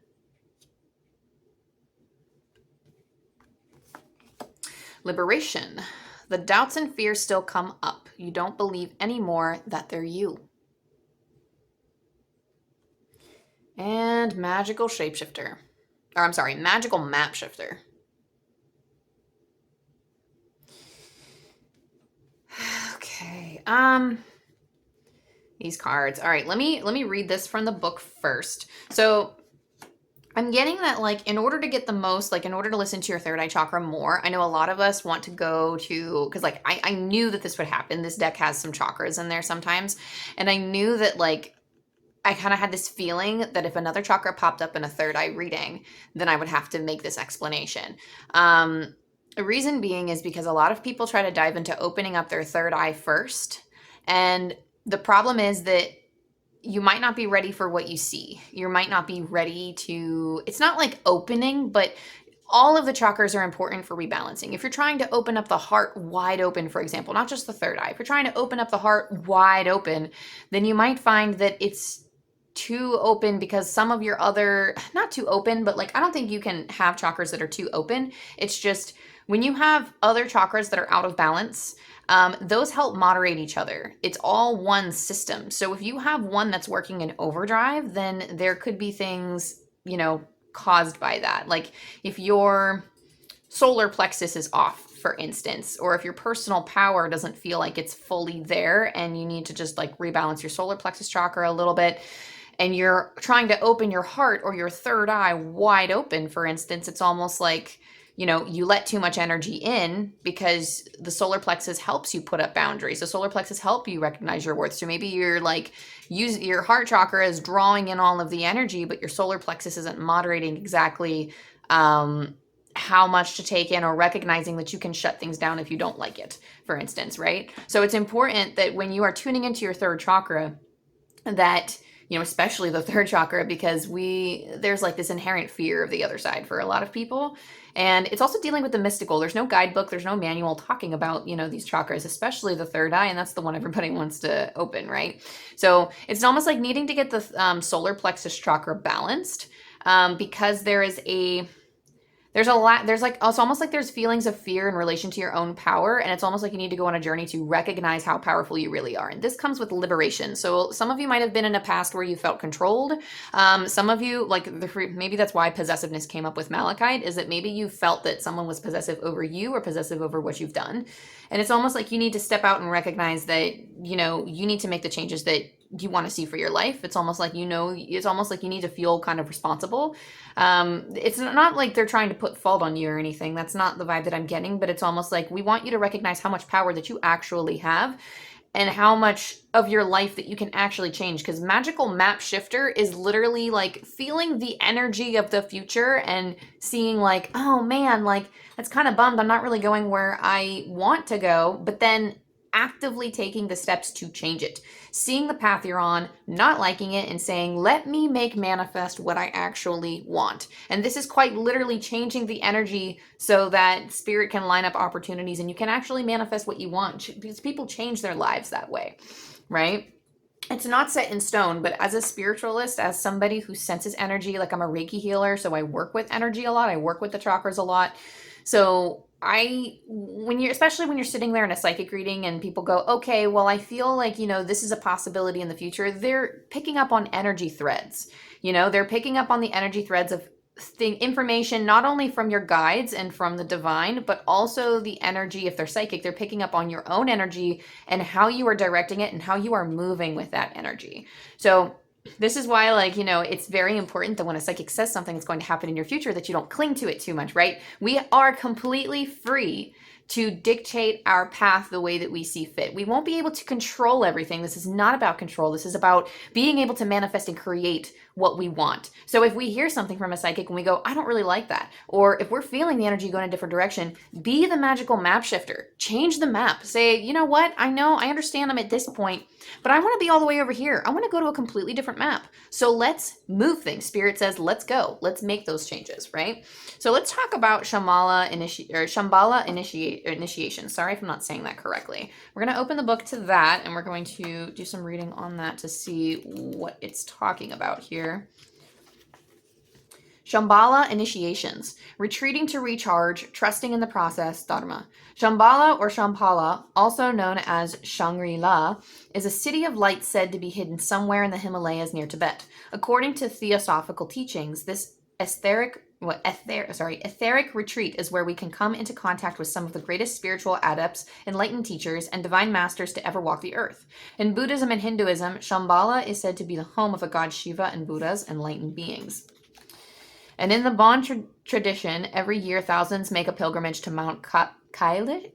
Liberation. The doubts and fears still come up. You don't believe anymore that they're you. And magical shapeshifter. Or I'm sorry, magical map shifter. Okay. These cards. All right, let me read this from the book first. So I'm getting that, like, in order to get the most, like, in order to listen to your third eye chakra more, I know a lot of us want to go to, because, like, I knew that this would happen. This deck has some chakras in there sometimes. And I knew that, like, I kind of had this feeling that if another chakra popped up in a third eye reading, then I would have to make this explanation. The reason being is because a lot of people try to dive into opening up their third eye first. And the problem is that you might not be ready for what you see. You might not be ready to, it's not like opening, but all of the chakras are important for rebalancing. If you're trying to open up the heart wide open, for example, not just the third eye, if you're trying to open up the heart wide open, then you might find that it's too open because some of your other, not too open, but like I don't think you can have chakras that are too open. It's just when you have other chakras that are out of balance, those help moderate each other. It's all one system. So if you have one that's working in overdrive, then there could be things, caused by that. Like if your solar plexus is off, for instance, or if your personal power doesn't feel like it's fully there and you need to just like rebalance your solar plexus chakra a little bit, and you're trying to open your heart or your third eye wide open, for instance, it's almost like, you let too much energy in because the solar plexus helps you put up boundaries. The solar plexus help you recognize your worth. So maybe you're like, your heart chakra is drawing in all of the energy, but your solar plexus isn't moderating exactly how much to take in or recognizing that you can shut things down if you don't like it, for instance, right? So it's important that when you are tuning into your third chakra, that especially the third chakra, because there's like this inherent fear of the other side for a lot of people. And it's also dealing with the mystical. There's no guidebook, there's no manual talking about, these chakras, especially the third eye. And that's the one everybody wants to open, right? So it's almost like needing to get the solar plexus chakra balanced, because there's like, it's almost like there's feelings of fear in relation to your own power. And it's almost like you need to go on a journey to recognize how powerful you really are. And this comes with liberation. So some of you might have been in a past where you felt controlled. Some of you, like maybe that's why possessiveness came up with Malachite, is that maybe you felt that someone was possessive over you or possessive over what you've done. And it's almost like you need to step out and recognize that, you need to make the changes that you want to see for your life. It's almost like, it's almost like you need to feel kind of responsible. It's not like they're trying to put fault on you or anything. That's not the vibe that I'm getting, but it's almost like we want you to recognize how much power that you actually have and how much of your life that you can actually change. Because magical map shifter is literally like feeling the energy of the future and seeing like, oh man, like that's kind of bummed. I'm not really going where I want to go, but then actively taking the steps to change it, seeing the path you're on, not liking it, and saying, let me make manifest what I actually want. And this is quite literally changing the energy so that spirit can line up opportunities and you can actually manifest what you want, because people change their lives that way, right? It's not set in stone, but as a spiritualist, as somebody who senses energy, like I'm a Reiki healer, so I work with energy a lot. I work with the chakras a lot. So especially when you're sitting there in a psychic reading and people go, okay, well, I feel like, this is a possibility in the future. They're picking up on energy threads, they're picking up on the energy threads of information, not only from your guides and from the divine, but also the energy. If they're psychic, they're picking up on your own energy and how you are directing it and how you are moving with that energy. So this is why, it's very important that when a psychic says something is going to happen in your future, that you don't cling to it too much, right? We are completely free to dictate our path the way that we see fit. We won't be able to control everything. This is not about control. This is about being able to manifest and create what we want. So if we hear something from a psychic and we go, I don't really like that, or if we're feeling the energy going a different direction, be the magical map shifter. Change the map. Say, you know what? I understand I'm at this point, but I want to be all the way over here. I want to go to a completely different map. So let's move things. Spirit says, let's go. Let's make those changes, right? So let's talk about Shambhala initiation. Sorry if I'm not saying that correctly. We're going to open the book to that, and we're going to do some reading on that to see what it's talking about here. Shambhala initiations. Retreating to recharge, trusting in the process, Dharma. Shambhala or Shambhala, also known as Shangri-La, is a city of light said to be hidden somewhere in the Himalayas near Tibet. According to theosophical teachings, this etheric retreat is where we can come into contact with some of the greatest spiritual adepts, enlightened teachers, and divine masters to ever walk the earth. In Buddhism and Hinduism, Shambhala is said to be the home of a god Shiva and Buddha's enlightened beings. And in the Bon tradition, every year thousands make a pilgrimage to Mount Kailash.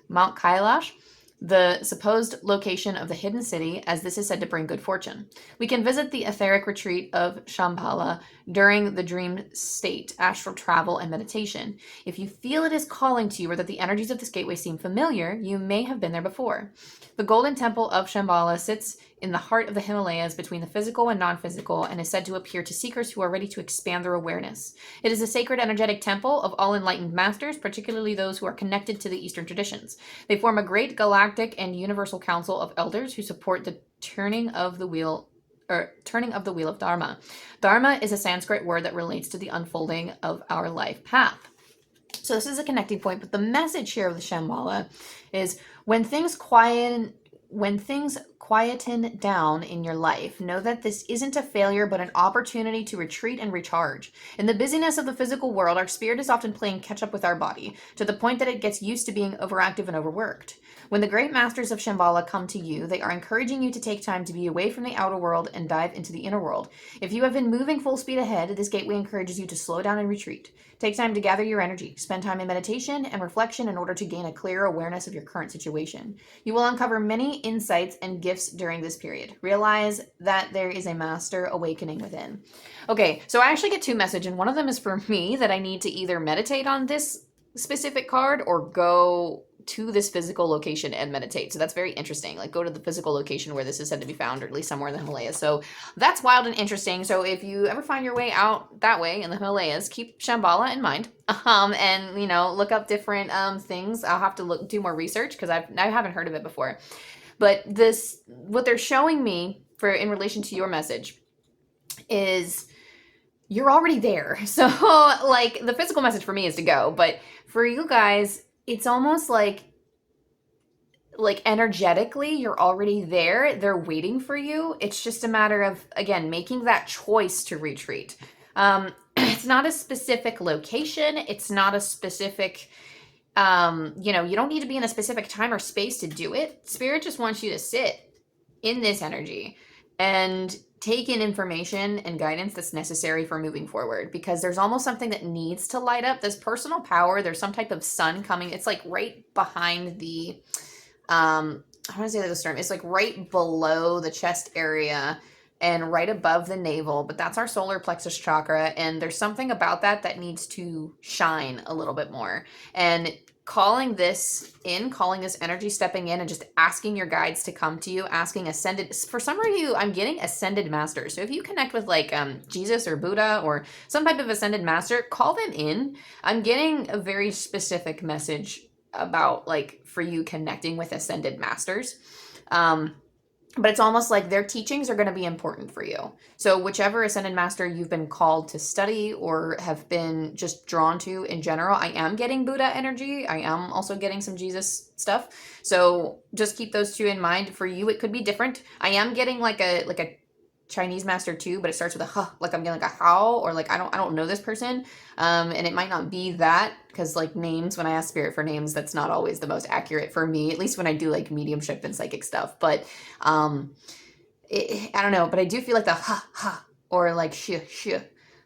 Mount Kailash, the supposed location of the hidden city, as this is said to bring good fortune. We can visit the etheric retreat of Shambhala during the dream state, astral travel, and meditation. If you feel it is calling to you or that the energies of this gateway seem familiar, you may have been there before. The golden temple of Shambhala sits in the heart of the Himalayas between the physical and non-physical and is said to appear to seekers who are ready to expand their awareness. It is a sacred energetic temple of all enlightened masters, particularly those who are connected to the Eastern traditions. They form a great galactic and universal council of elders who support the turning of the wheel of Dharma. Dharma is a Sanskrit word that relates to the unfolding of our life path. So this is a connecting point, but the message here of the Shambhala is when things quieten down in your life, know that this isn't a failure, but an opportunity to retreat and recharge. In the busyness of the physical world, our spirit is often playing catch up with our body, to the point that it gets used to being overactive and overworked. When the great masters of Shambhala come to you, they are encouraging you to take time to be away from the outer world and dive into the inner world. If you have been moving full speed ahead, this gateway encourages you to slow down and retreat. Take time to gather your energy. Spend time in meditation and reflection in order to gain a clearer awareness of your current situation. You will uncover many insights and gifts during this period. Realize that there is a master awakening within. Okay, so I actually get two messages, and one of them is for me that I need to either meditate on this specific card or go to this physical location and meditate. So that's very interesting. Like, go to the physical location where this is said to be found, or at least somewhere in the Himalayas. So that's wild and interesting. So if you ever find your way out that way in the Himalayas, keep Shambhala in mind. And look up different things. I'll have to do more research because I haven't heard of it before. But what they're showing me in relation to your message is you're already there. So like, the physical message for me is to go, but for you guys, it's almost like energetically you're already there. They're waiting for you. It's just a matter of, again, making that choice to retreat. It's not a specific location. It's not a specific, you don't need to be in a specific time or space to do it. Spirit just wants you to sit in this energy and take in information and guidance that's necessary for moving forward, because there's almost something that needs to light up. This personal power, there's some type of sun coming. It's like right behind the, I want to say this term. It's like right below the chest area and right above the navel, but that's our solar plexus chakra. And there's something about that needs to shine a little bit more. And calling this energy stepping in and just asking your guides to come to you, asking ascended, for some of you, I'm getting ascended masters. So if you connect with like Jesus or Buddha or some type of ascended master, call them in. I'm getting a very specific message about like for you connecting with ascended masters. But it's almost like their teachings are going to be important for you. So whichever ascended master you've been called to study or have been just drawn to in general, I am getting Buddha energy. I am also getting some Jesus stuff. So just keep those two in mind. For you, it could be different. I am getting like a Chinese master too, but it starts with a huh, like I'm getting like a how, or like I don't know this person, and it might not be that, because like names, when I ask spirit for names, that's not always the most accurate for me, at least when I do like mediumship and psychic stuff. But I don't know, but I do feel like the ha ha or like sh,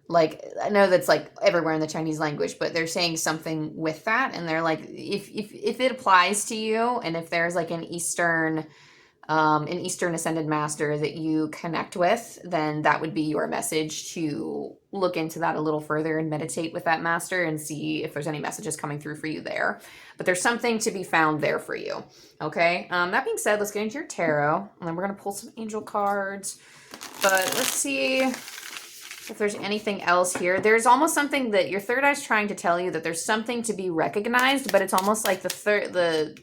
like I know that's like everywhere in the Chinese language, but they're saying something with that, and they're like, if it applies to you, and if there's like an Eastern ascended master that you connect with, then that would be your message to look into that a little further and meditate with that master and see if there's any messages coming through for you there. But there's something to be found there for you. Okay. That being said, let's get into your tarot, and then we're going to pull some angel cards, but let's see if there's anything else here. There's almost something that your third eye is trying to tell you, that there's something to be recognized, but it's almost like the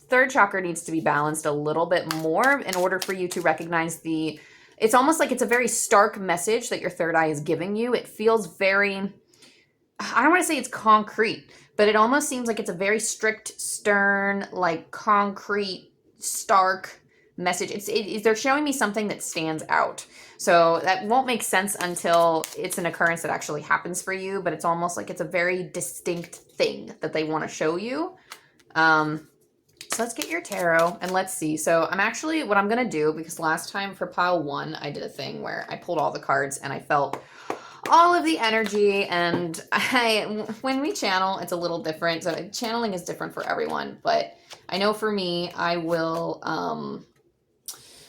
third chakra needs to be balanced a little bit more in order for you to recognize it's almost like it's a very stark message that your third eye is giving you. It feels very, I don't want to say it's concrete, but it almost seems like it's a very strict, stern, like concrete, stark message. They're showing me something that stands out. So that won't make sense until it's an occurrence that actually happens for you, but it's almost like it's a very distinct thing that they want to show you. So let's get your tarot and let's see. So what I'm going to do, because last time for pile 1, I did a thing where I pulled all the cards and I felt all of the energy. And when we channel, it's a little different. So channeling is different for everyone, but I know for me, I will,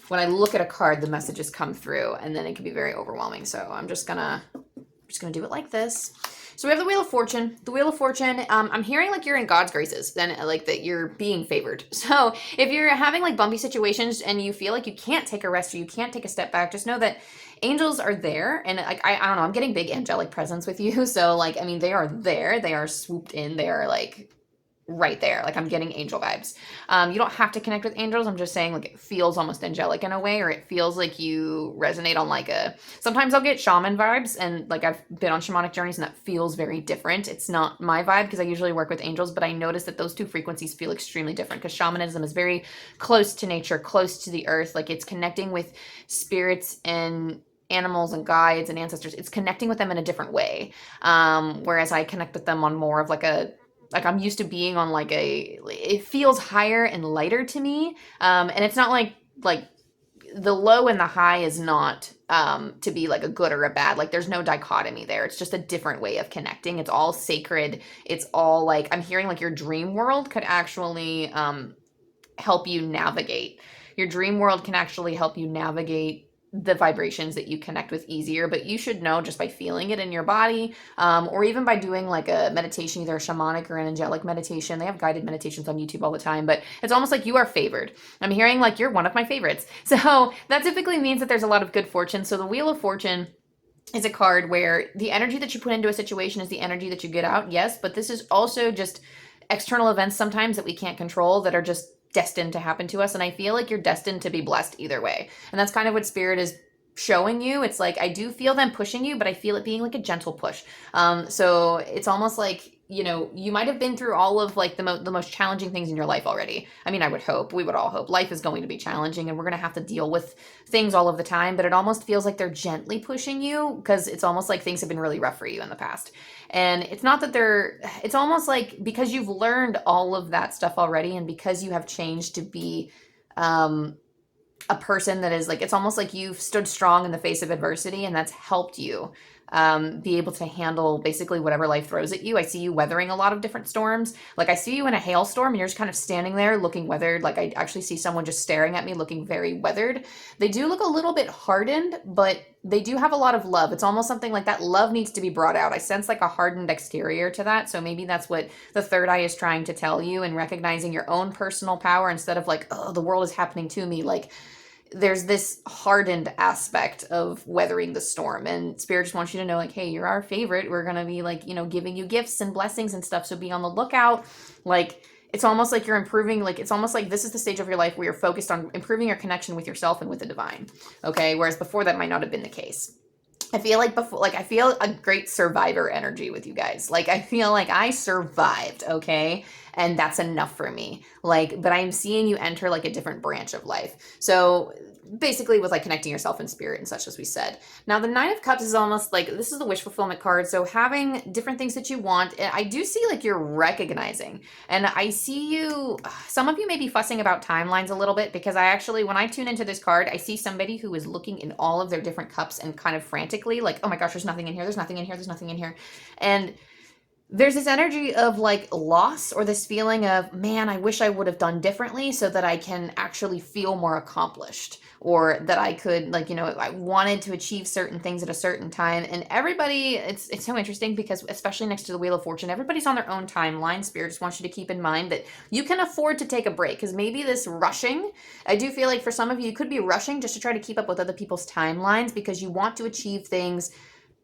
when I look at a card, the messages come through, and then it can be very overwhelming. So I'm just gonna do it like this. So we have the Wheel of Fortune. The Wheel of Fortune, I'm hearing like you're in God's graces, then like that you're being favored. So if you're having like bumpy situations and you feel like you can't take a rest or you can't take a step back, just know that angels are there. And like, I don't know, I'm getting big angelic presence with you. So like, I mean, they are there. They are swooped in. They are like right there. Like I'm getting angel vibes. You don't have to connect with angels. I'm just saying like it feels almost angelic in a way, or it feels like you resonate on like sometimes I'll get shaman vibes, and like I've been on shamanic journeys and that feels very different. It's not my vibe because I usually work with angels, but I notice that those two frequencies feel extremely different because shamanism is very close to nature, close to the earth. Like it's connecting with spirits and animals and guides and ancestors. It's connecting with them in a different way. Whereas I connect with them on more of like I'm used to being on like it feels higher and lighter to me. And it's not like the low and the high is not to be like a good or a bad. Like there's no dichotomy there. It's just a different way of connecting. It's all sacred. It's all like, I'm hearing like your dream world could actually help you navigate. Your dream world can actually help you navigate the vibrations that you connect with easier, but you should know just by feeling it in your body, or even by doing like a meditation, either a shamanic or an angelic meditation. They have guided meditations on YouTube all the time, but it's almost like you are favored. I'm hearing like you're one of my favorites. So that typically means that there's a lot of good fortune. So the Wheel of Fortune is a card where the energy that you put into a situation is the energy that you get out. Yes, but this is also just external events sometimes that we can't control that are just destined to happen to us. And I feel like you're destined to be blessed either way. And that's kind of what Spirit is showing you. It's like, I do feel them pushing you, but I feel it being like a gentle push. So it's almost like, you know, you might have been through all of like the most challenging things in your life already. I mean, I would hope, we would all hope life is going to be challenging and we're going to have to deal with things all of the time, but it almost feels like they're gently pushing you because it's almost like things have been really rough for you in the past. And it's not that it's almost like because you've learned all of that stuff already and because you have changed to be, a person that is like, it's almost like you've stood strong in the face of adversity and that's helped you be able to handle basically whatever life throws at you. I see you weathering a lot of different storms. Like I see you in a hailstorm and you're just kind of standing there looking weathered. Like I actually see someone just staring at me looking very weathered. They do look a little bit hardened, but they do have a lot of love. It's almost something like that love needs to be brought out. I sense like a hardened exterior to that. So maybe that's what the third eye is trying to tell you, and recognizing your own personal power instead of like, oh, the world is happening to me. Like there's this hardened aspect of weathering the storm, and Spirit just wants you to know like, hey, you're our favorite. We're going to be like, you know, giving you gifts and blessings and stuff. So be on the lookout. Like it's almost like you're improving. Like it's almost like this is the stage of your life where you're focused on improving your connection with yourself and with the divine. Okay. Whereas before that might not have been the case. I feel like I feel a great survivor energy with you guys. Like I feel like I survived. Okay. And that's enough for me. Like, but I'm seeing you enter like a different branch of life. So basically with like connecting yourself in spirit and such, as we said. Now the Nine of Cups is almost like, this is the wish fulfillment card. So having different things that you want, I do see like you're recognizing, and I see you, some of you may be fussing about timelines a little bit, because I actually, when I tune into this card, I see somebody who is looking in all of their different cups and kind of frantically like, oh my gosh, there's nothing in here. There's nothing in here. There's nothing in here. And there's this energy of like loss, or this feeling of, man, I wish I would have done differently so that I can actually feel more accomplished, or that I could, like, you know, I wanted to achieve certain things at a certain time. And everybody, it's so interesting because especially next to the Wheel of Fortune, everybody's on their own timeline. Spirit just wants you to keep in mind that you can afford to take a break, because maybe this rushing, I do feel like for some of you, you could be rushing just to try to keep up with other people's timelines because you want to achieve things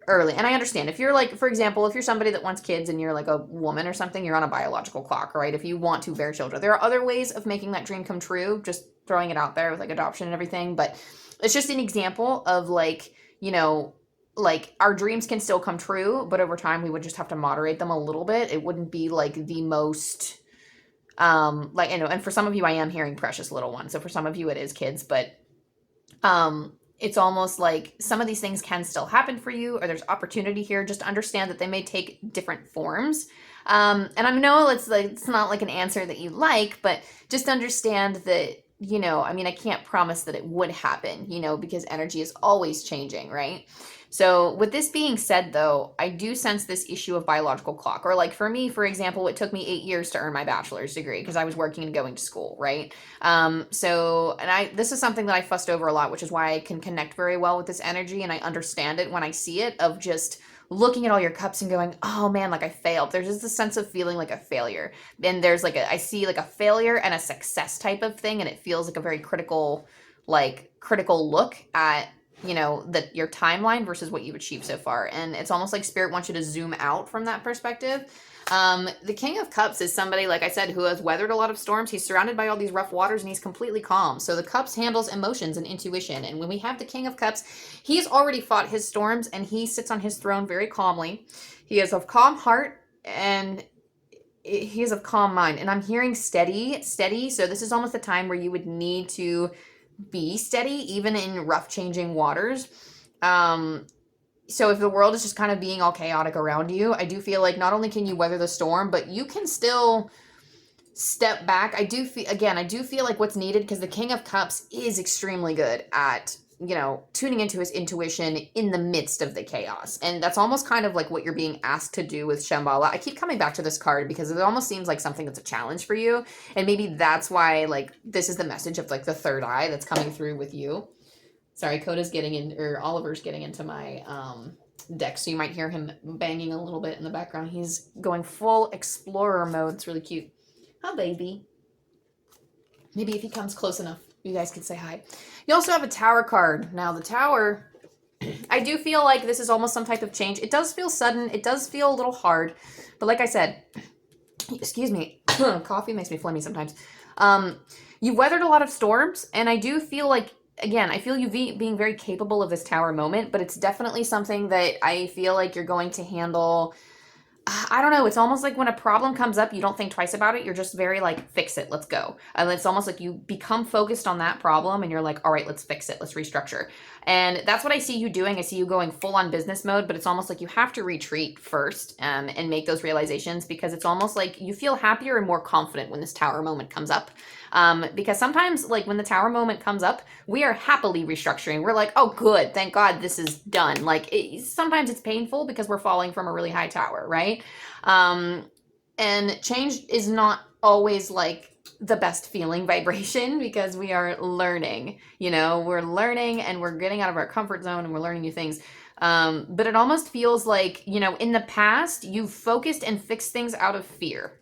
early. And I understand if you're like, for example, if you're somebody that wants kids and you're like a woman or something, you're on a biological clock, right? If you want to bear children, there are other ways of making that dream come true, just throwing it out there with like adoption and everything. But it's just an example of like, you know, like our dreams can still come true, but over time we would just have to moderate them a little bit. It wouldn't be like the most, like, you know, and for some of you, I am hearing precious little ones. So for some of you it is kids, but, it's almost like some of these things can still happen for you, or there's opportunity here. Just understand that they may take different forms. And I know it's not like an answer that you like, but just understand that, you know, I mean, I can't promise that it would happen, you know, because energy is always changing, right? So with this being said, though, I do sense this issue of biological clock. Or like for me, for example, it took me 8 years to earn my bachelor's degree because I was working and going to school, right? This is something that I fussed over a lot, which is why I can connect very well with this energy, and I understand it when I see it, of just looking at all your cups and going, oh man, like I failed. There's just a sense of feeling like a failure. And there's like I see like a failure and a success type of thing, and it feels like a very critical look at, you know, that your timeline versus what you've achieved so far. And it's almost like spirit wants you to zoom out from that perspective. The King of Cups is somebody, like I said, who has weathered a lot of storms. He's surrounded by all these rough waters and he's completely calm. So the Cups handles emotions and intuition. And when we have the King of Cups, he's already fought his storms and he sits on his throne very calmly. He is of calm heart and he is of calm mind. And I'm hearing steady. So this is almost the time where you would need to be steady, even in rough changing waters. So if the world is just kind of being all chaotic around you, I do feel like not only can you weather the storm, but you can still step back. I do feel like what's needed, because the King of Cups is extremely good at, you know, tuning into his intuition in the midst of the chaos. And that's almost kind of like what you're being asked to do with Shambhala. I keep coming back to this card because it almost seems like something that's a challenge for you. And maybe that's why, like, this is the message of like the third eye that's coming through with you. Sorry, Oliver's getting into my deck, so you might hear him banging a little bit in the background. He's going full explorer mode. It's really cute. Hi, baby. Maybe if he comes close enough, you guys could say hi. You also have a Tower card. Now, the Tower, I do feel like this is almost some type of change. It does feel sudden. It does feel a little hard. But like I said, excuse me, coffee makes me phlegmy sometimes. You've weathered a lot of storms, and I do feel like, again, I feel you being very capable of this Tower moment, but it's definitely something that I feel like you're going to handle. I don't know. It's almost like when a problem comes up, you don't think twice about it. You're just very like, fix it. Let's go. And it's almost like you become focused on that problem and you're like, all right, let's fix it. Let's restructure. And that's what I see you doing. I see you going full on business mode, but it's almost like you have to retreat first and make those realizations, because it's almost like you feel happier and more confident when this Tower moment comes up. Because sometimes, like, when the Tower moment comes up, we are happily restructuring. We're like, oh, good, thank God this is done. Like, sometimes it's painful because we're falling from a really high tower, right? And change is not always like the best feeling vibration, because we are learning, you know, we're learning and we're getting out of our comfort zone and we're learning new things. But it almost feels like, you know, in the past, you've focused and fixed things out of fear.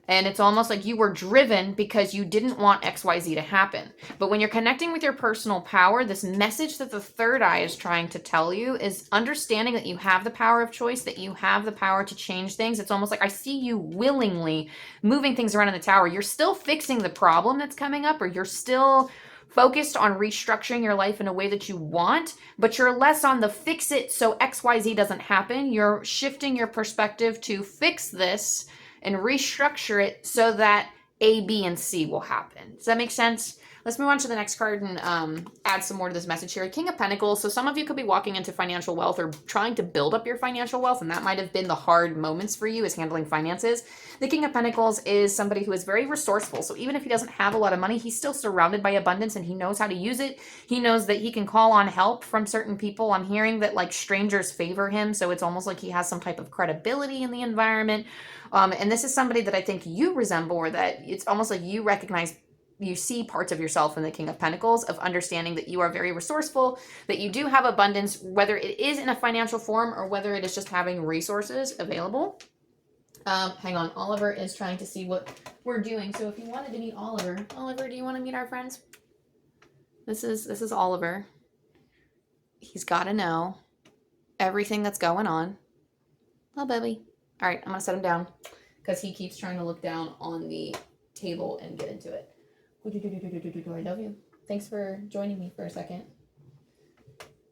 And it's almost like you were driven because you didn't want XYZ to happen. But when you're connecting with your personal power, this message that the third eye is trying to tell you is understanding that you have the power of choice, that you have the power to change things. It's almost like I see you willingly moving things around in the Tower. You're still fixing the problem that's coming up, or you're still focused on restructuring your life in a way that you want, but you're less on the fix it so XYZ doesn't happen. You're shifting your perspective to fix this and restructure it so that A, B, and C will happen. Does that make sense? Let's move on to the next card and add some more to this message here. King of Pentacles. So some of you could be walking into financial wealth or trying to build up your financial wealth, and that might have been the hard moments for you, is handling finances. The King of Pentacles is somebody who is very resourceful. So even if he doesn't have a lot of money, he's still surrounded by abundance and he knows how to use it. He knows that he can call on help from certain people. I'm hearing that like strangers favor him. So it's almost like he has some type of credibility in the environment. And this is somebody that I think you resemble, or that it's almost like you recognize, you see parts of yourself in the King of Pentacles, of understanding that you are very resourceful, that you do have abundance, whether it is in a financial form or whether it is just having resources available. Hang on, Oliver is trying to see what we're doing. So if you wanted to meet Oliver, do you want to meet our friends? This is Oliver. He's got to know everything that's going on. Oh, baby. All right, I'm going to set him down because he keeps trying to look down on the table and get into it. I love you. Thanks for joining me for a second.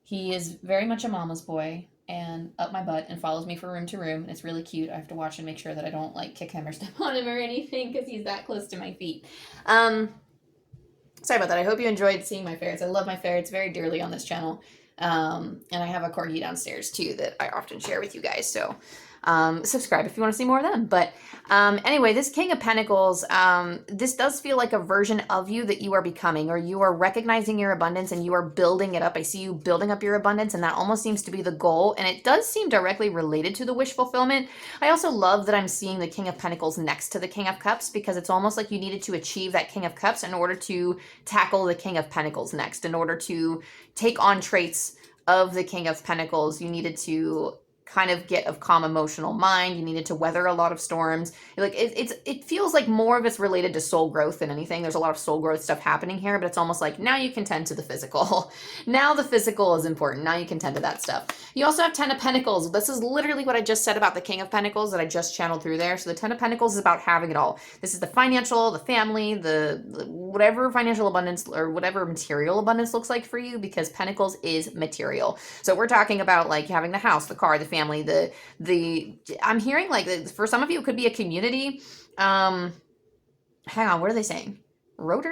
He is very much a mama's boy and up my butt and follows me from room to room. And it's really cute. I have to watch and make sure that I don't like kick him or step on him or anything because he's that close to my feet. Sorry about that. I hope you enjoyed seeing my ferrets. I love my ferrets very dearly on this channel. And I have a corgi downstairs too that I often share with you guys. So subscribe if you want to see more of them. But anyway, this King of Pentacles, this does feel like a version of you that you are becoming, or you are recognizing your abundance and you are building it up. I see you building up your abundance, and that almost seems to be the goal. And it does seem directly related to the wish fulfillment. I also love that I'm seeing the King of Pentacles next to the King of Cups, because it's almost like you needed to achieve that King of Cups in order to tackle the King of Pentacles next. In order to take on traits of the King of Pentacles, you needed to kind of get a calm emotional mind. You needed to weather a lot of storms. Like it feels like more of it's related to soul growth than anything. There's a lot of soul growth stuff happening here, but it's almost like now you can tend to the physical. Now the physical is important. Now you can tend to that stuff. You also have Ten of Pentacles. This is literally what I just said about the King of Pentacles that I just channeled through there. So the Ten of Pentacles is about having it all. This is the financial, the family, the whatever financial abundance or whatever material abundance looks like for you, because Pentacles is material. So we're talking about like having the house, the car, the family, I'm hearing like for some of you it could be a community. Hang on, what are they saying? Wrote.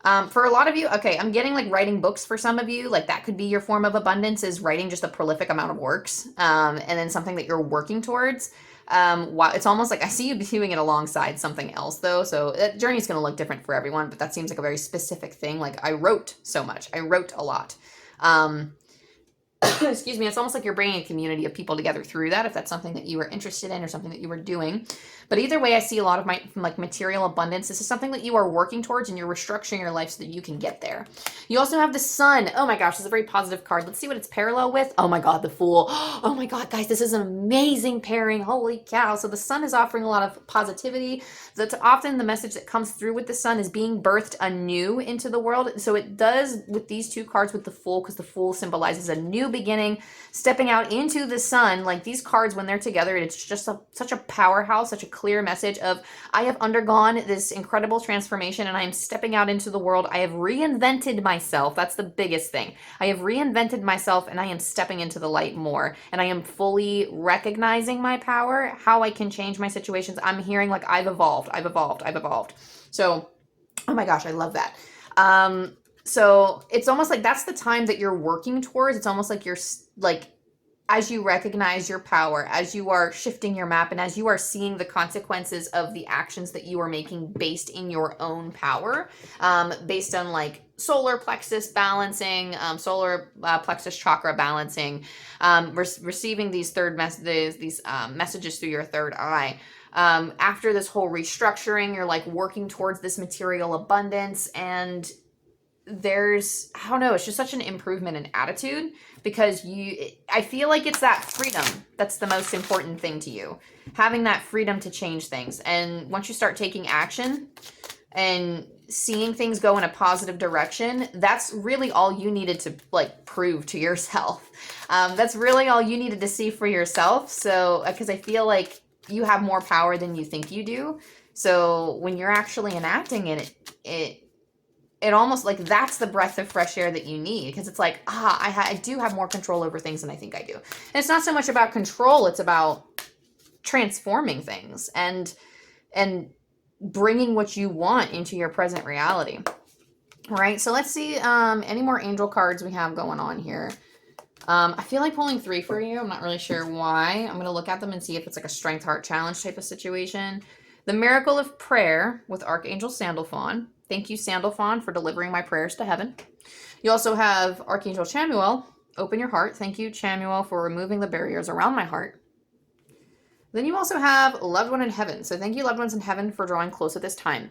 For a lot of you, okay, I'm getting like writing books for some of you. Like that could be your form of abundance, is writing just a prolific amount of works, and then something that you're working towards. It's almost like I see you doing it alongside something else though. So that journey is going to look different for everyone, but that seems like a very specific thing. Like I wrote so much. I wrote a lot. Excuse me, it's almost like you're bringing a community of people together through that, if that's something that you were interested in or something that you were doing. But either way, I see a lot of my like material abundance. This is something that you are working towards, and you're restructuring your life so that you can get there. You also have the Sun. Oh my gosh, this is a very positive card. Let's see what it's parallel with. Oh my God, the Fool. Oh my God, guys, this is an amazing pairing. Holy cow. So the Sun is offering a lot of positivity. That's often the message that comes through with the Sun, is being birthed anew into the world. So it does with these two cards with the Fool, because the Fool symbolizes a new beginning, stepping out into the sun. Like these cards, when they're together, it's just such a powerhouse, such a clear message of, I have undergone this incredible transformation and I am stepping out into the world. I have reinvented myself. That's the biggest thing. I have reinvented myself and I am stepping into the light more, and I am fully recognizing my power, how I can change my situations. I'm hearing like I've evolved. So, oh my gosh, I love that. So it's almost like that's the time that you're working towards. It's almost like you're like, as you recognize your power, as you are shifting your map, and as you are seeing the consequences of the actions that you are making based in your own power, based on like solar plexus balancing, solar plexus chakra balancing, receiving these messages through your third eye. After this whole restructuring, you're like working towards this material abundance, and there's, I don't know, it's just such an improvement in attitude, because I feel like it's that freedom that's the most important thing to you, having that freedom to change things. And once you start taking action and seeing things go in a positive direction, that's really all you needed to like prove to yourself. That's really all you needed to see for yourself. So because I feel like you have more power than you think you do. So when you're actually enacting it almost like that's the breath of fresh air that you need, because it's like, I do have more control over things than I think I do. And it's not so much about control, it's about transforming things and bringing what you want into your present reality. All right, so let's see any more angel cards we have going on here. I feel like pulling 3 for you. I'm not really sure why. I'm going to look at them and see if it's like a strength heart challenge type of situation. The Miracle of Prayer with Archangel Sandalphon. Thank you, Sandalphon, for delivering my prayers to heaven. You also have Archangel Chamuel, Open Your Heart. Thank you, Chamuel, for removing the barriers around my heart. Then you also have Loved One in Heaven. So thank you, Loved Ones in Heaven, for drawing close at this time.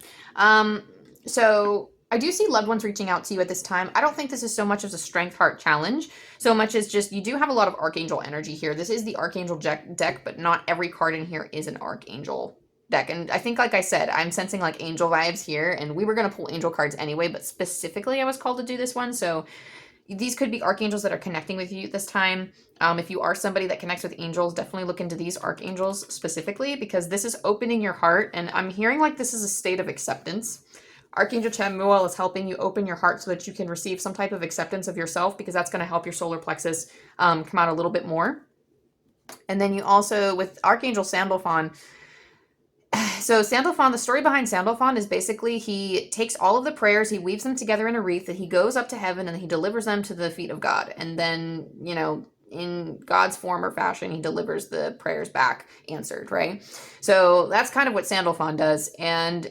So I do see loved ones reaching out to you at this time. I don't think this is so much as a strength heart challenge, so much as just you do have a lot of Archangel energy here. This is the Archangel deck, but not every card in here is an Archangel deck. And I think, like I said, I'm sensing like angel vibes here, and we were going to pull angel cards anyway, but specifically I was called to do this one. So these could be archangels that are connecting with you this time. If you are somebody that connects with angels, definitely look into these archangels specifically, because this is opening your heart. And I'm hearing like this is a state of acceptance. Archangel Chamuel is helping you open your heart so that you can receive some type of acceptance of yourself, because that's going to help your solar plexus come out a little bit more. And then you also, with Archangel Sandalphon, So Sandalphon, the story behind Sandalphon is basically he takes all of the prayers, he weaves them together in a wreath, that he goes up to heaven and he delivers them to the feet of God. And then, in God's form or fashion, he delivers the prayers back answered, right? So that's kind of what Sandalphon does. And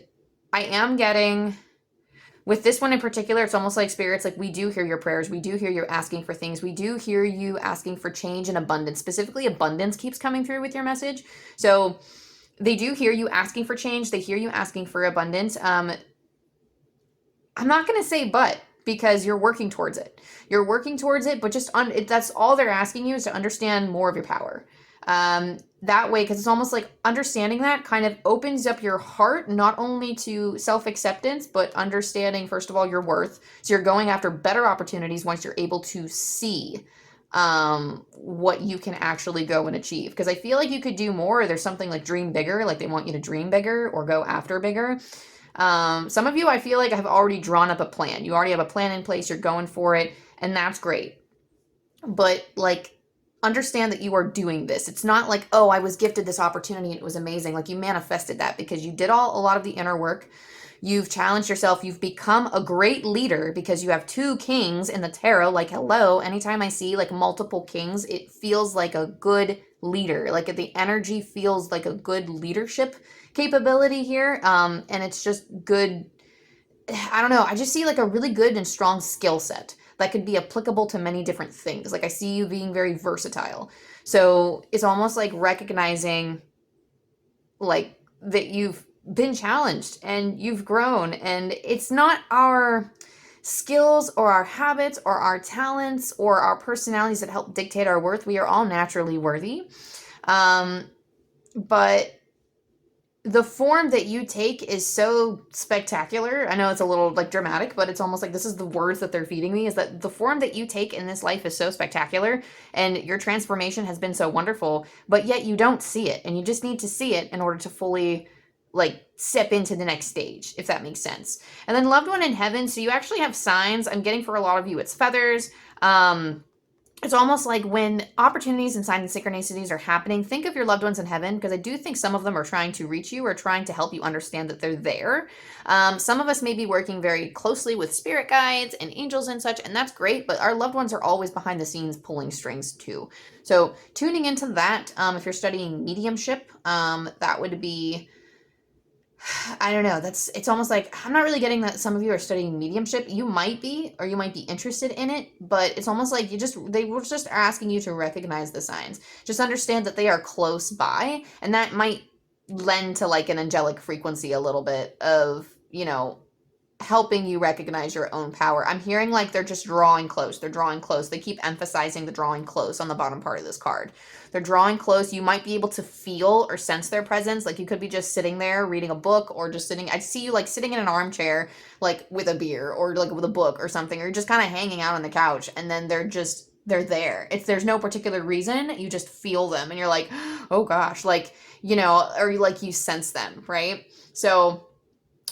I am getting, with this one in particular, it's almost like spirits, like we do hear your prayers. We do hear you asking for things. We do hear you asking for change and abundance. Specifically, abundance keeps coming through with your message. So they do hear you asking for change. They hear you asking for abundance. I'm not going to say but, because you're working towards it. You're working towards it, but that's all they're asking you, is to understand more of your power. That way, because it's almost like understanding that kind of opens up your heart, not only to self-acceptance, but understanding, first of all, your worth. So you're going after better opportunities once you're able to see what you can actually go and achieve. Because I feel like you could do more. There's something like dream bigger, like they want you to dream bigger or go after bigger. Some of you, I feel like, have already drawn up a plan. You already have a plan in place. You're going for it, and that's great. But like, understand that you are doing this. It's not like, oh, I was gifted this opportunity and it was amazing. Like, you manifested that because you did a lot of the inner work. You've challenged yourself. You've become a great leader because you have 2 kings in the tarot. Like, hello, anytime I see like multiple kings, it feels like a good leader. Like, the energy feels like a good leadership capability here. And it's just good. I don't know. I just see like a really good and strong skill set that could be applicable to many different things. Like, I see you being very versatile. So it's almost like recognizing like that you've been challenged and you've grown, and it's not our skills or our habits or our talents or our personalities that help dictate our worth. We are all naturally worthy. But the form that you take is so spectacular. I know it's a little like dramatic, but it's almost like this is the words that they're feeding me, is that the form that you take in this life is so spectacular and your transformation has been so wonderful, but yet you don't see it, and you just need to see it in order to fully like step into the next stage, if that makes sense. And then loved one in heaven. So you actually have signs. I'm getting for a lot of you, it's feathers. It's almost like when opportunities and signs and synchronicities are happening, think of your loved ones in heaven, because I do think some of them are trying to reach you or trying to help you understand that they're there. Some of us may be working very closely with spirit guides and angels and such, and that's great, but our loved ones are always behind the scenes pulling strings too. So tuning into that, if you're studying mediumship, that would be, I don't know. It's almost like, I'm not really getting that some of you are studying mediumship. You might be, or you might be interested in it, but it's almost like they were just asking you to recognize the signs. Just understand that they are close by, and that might lend to like an angelic frequency a little bit of, helping you recognize your own power. I'm hearing like they're just drawing close. They're drawing close. They keep emphasizing the drawing close on the bottom part of this card. They're drawing close. You might be able to feel or sense their presence. Like, you could be just sitting there reading a book, or just sitting. I see you like sitting in an armchair, like with a beer or like with a book or something, or you're just kind of hanging out on the couch, and then they're there. There's no particular reason. You just feel them and you're like, oh gosh, like, or like you sense them, right? So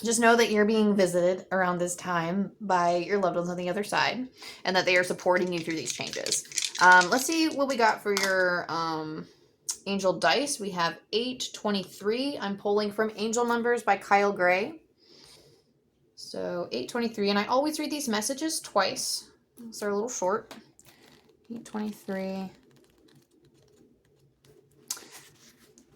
just know that you're being visited around this time by your loved ones on the other side, and that they are supporting you through these changes. Let's see what we got for your angel dice. We have 823. I'm pulling from Angel Numbers by Kyle Gray. So 823, and I always read these messages twice, so they're a little short. 823.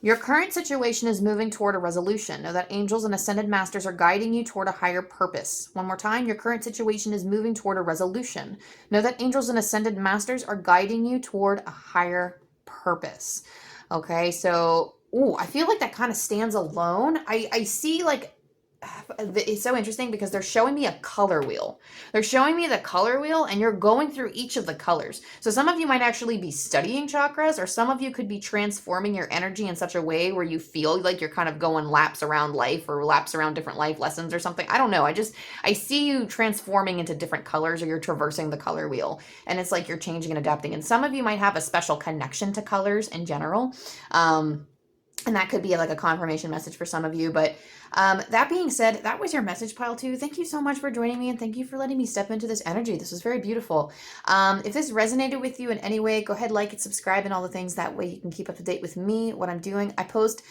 Your current situation is moving toward a resolution. Know that angels and ascended masters are guiding you toward a higher purpose. One more time, your current situation is moving toward a resolution. Know that angels and ascended masters are guiding you toward a higher purpose. Okay, so, I feel like that kind of stands alone. I see like, it's so interesting because they're showing me a color wheel. They're showing me the color wheel, and you're going through each of the colors. So some of you might actually be studying chakras, or some of you could be transforming your energy in such a way where you feel like you're kind of going laps around life, or laps around different life lessons or something. I don't know. I see you transforming into different colors, or you're traversing the color wheel, and it's like you're changing and adapting. And some of you might have a special connection to colors in general. And that could be like a confirmation message for some of you. But that being said, that was your message pile 2. Thank you so much for joining me, and thank you for letting me step into this energy. This was very beautiful. If this resonated with you in any way, go ahead, like it, subscribe, and all the things. That way you can keep up to date with me, what I'm doing. I post,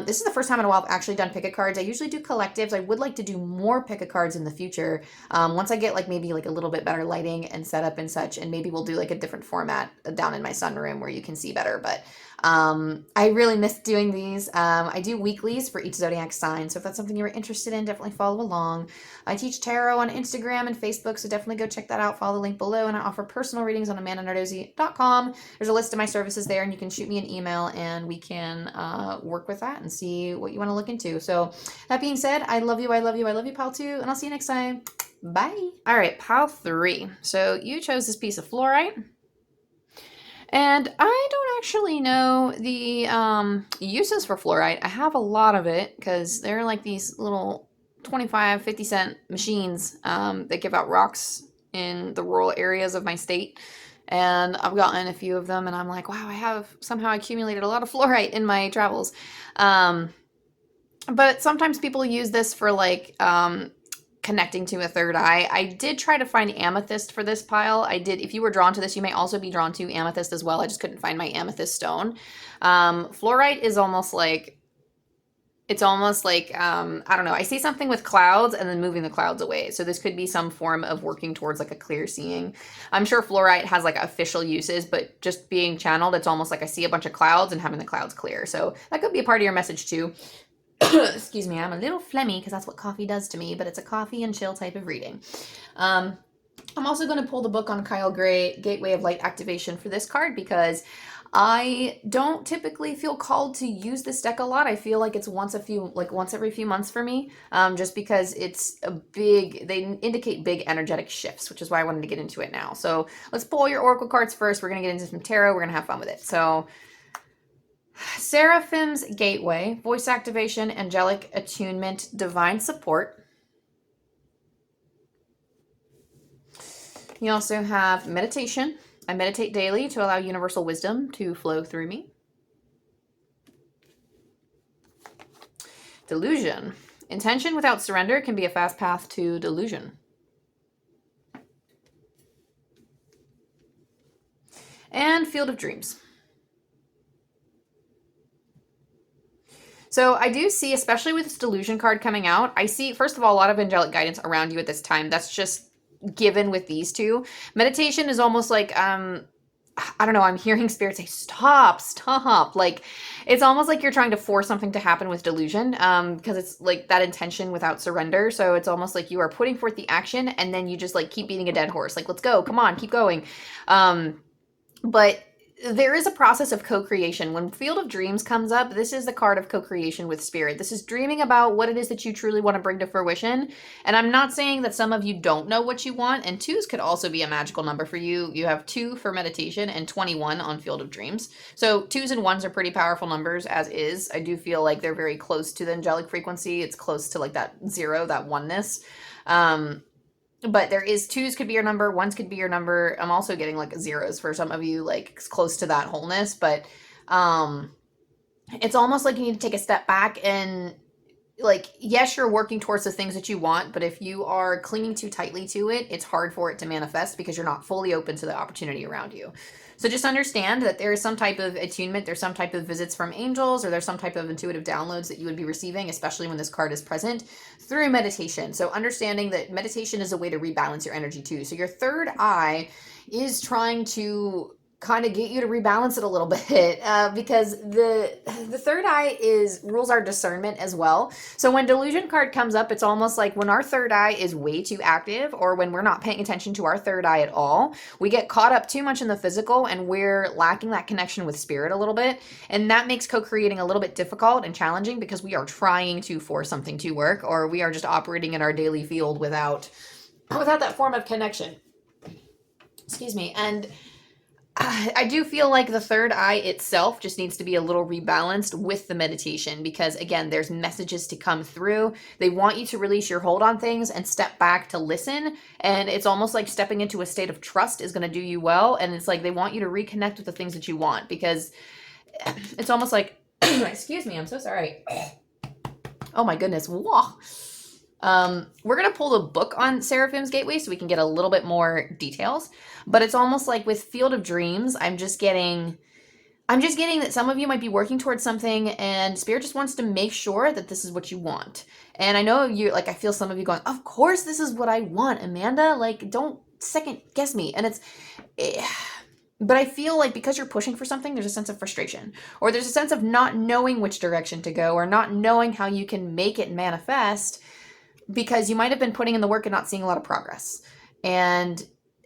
this is the first time in a while I've actually done pick-a cards. I usually do collectives. I would like to do more pick-a cards in the future. Once I get like maybe like a little bit better lighting and setup and such, and maybe we'll do like a different format down in my sunroom where you can see better. But I really miss doing these. I do weeklies for each zodiac sign, so if that's something you're interested in, definitely follow along. I teach tarot on Instagram and Facebook, so definitely go check that out. Follow the link below, and I offer personal readings on amandanardozzi.com. There's a list of my services there, and you can shoot me an email, and we can work with that and see what you want to look into. So that being said, I love you, I love you, I love you, pile 2, and I'll see you next time. Bye. All right, pile 3. So you chose this piece of fluorite. And I don't actually know the uses for fluorite. I have a lot of it because they're like these little 25, 50-cent machines that give out rocks in the rural areas of my state. And I've gotten a few of them, and I'm like, wow, I have somehow accumulated a lot of fluorite in my travels. But sometimes people use this for like connecting to a third eye. I did try to find amethyst for this pile. I did. If you were drawn to this, you may also be drawn to amethyst as well. I just couldn't find my amethyst stone. Fluorite is almost like, it's almost like, I don't know. I see something with clouds and then moving the clouds away. So this could be some form of working towards like a clear seeing. I'm sure fluorite has like official uses, but just being channeled, it's almost like I see a bunch of clouds and having the clouds clear. So that could be a part of your message too. Excuse me, I'm a little phlegmy because that's what coffee does to me, but it's a coffee and chill type of reading. I'm also going to pull the book on Kyle Gray, Gateway of Light Activation, for this card because I don't typically feel called to use this deck a lot. I feel like it's once every few months for me, just because it's a big, they indicate big energetic shifts, which is why I wanted to get into it now. So let's pull your oracle cards first. We're going to get into some tarot. We're going to have fun with it. So Seraphim's Gateway, voice activation, angelic attunement, divine support. You also have meditation. I meditate daily to allow universal wisdom to flow through me. Delusion. Intention without surrender can be a fast path to delusion. And Field of Dreams. So I do see, especially with this delusion card coming out, I see, first of all, a lot of angelic guidance around you at this time. That's just given with these two. Meditation is almost like, I don't know, I'm hearing spirit say, stop. Like, it's almost like you're trying to force something to happen with delusion, because it's like that intention without surrender. So it's almost like you are putting forth the action and then you just like keep beating a dead horse. Like, let's go, come on, keep going. But there is a process of co-creation. When Field of Dreams comes up, this is the card of co-creation with spirit. This is dreaming about what it is that you truly want to bring to fruition. And I'm not saying that some of you don't know what you want, and 2s could also be a magical number for you. You have 2 for meditation and 21 on Field of Dreams. So 2s and 1s are pretty powerful numbers as is. I do feel like they're very close to the angelic frequency. It's close to like that 0, that oneness. But there is 2s could be your number, 1s could be your number. I'm also getting like 0s for some of you, like close to that wholeness. But it's almost like you need to take a step back and like, yes, you're working towards the things that you want, but if you are clinging too tightly to it, it's hard for it to manifest because you're not fully open to the opportunity around you. So just understand that there is some type of attunement, there's some type of visits from angels, or there's some type of intuitive downloads that you would be receiving, especially when this card is present, through meditation. So understanding that meditation is a way to rebalance your energy too. So your third eye is trying to kind of get you to rebalance it a little bit, because the third eye rules our discernment as well. So when delusion card comes up, it's almost like when our third eye is way too active, or when we're not paying attention to our third eye at all, we get caught up too much in the physical and we're lacking that connection with spirit a little bit. And that makes co-creating a little bit difficult and challenging because we are trying to force something to work, or we are just operating in our daily field without that form of connection. Excuse me. And I do feel like the third eye itself just needs to be a little rebalanced with the meditation, because again, there's messages to come through. They want you to release your hold on things and step back to listen. And it's almost like stepping into a state of trust is going to do you well. And it's like they want you to reconnect with the things that you want, because it's almost like Excuse me, I'm so sorry. Oh my goodness. Whoa. We're going to pull the book on Seraphim's Gateway so we can get a little bit more details. But it's almost like with Field of Dreams, I'm just getting that some of you might be working towards something and Spirit just wants to make sure that this is what you want. And I know you, like, I feel some of you going, of course this is what I want, Amanda. Like, don't second guess me. And but I feel like because you're pushing for something, there's a sense of frustration, or there's a sense of not knowing which direction to go, or not knowing how you can make it manifest, because you might have been putting in the work and not seeing a lot of progress. And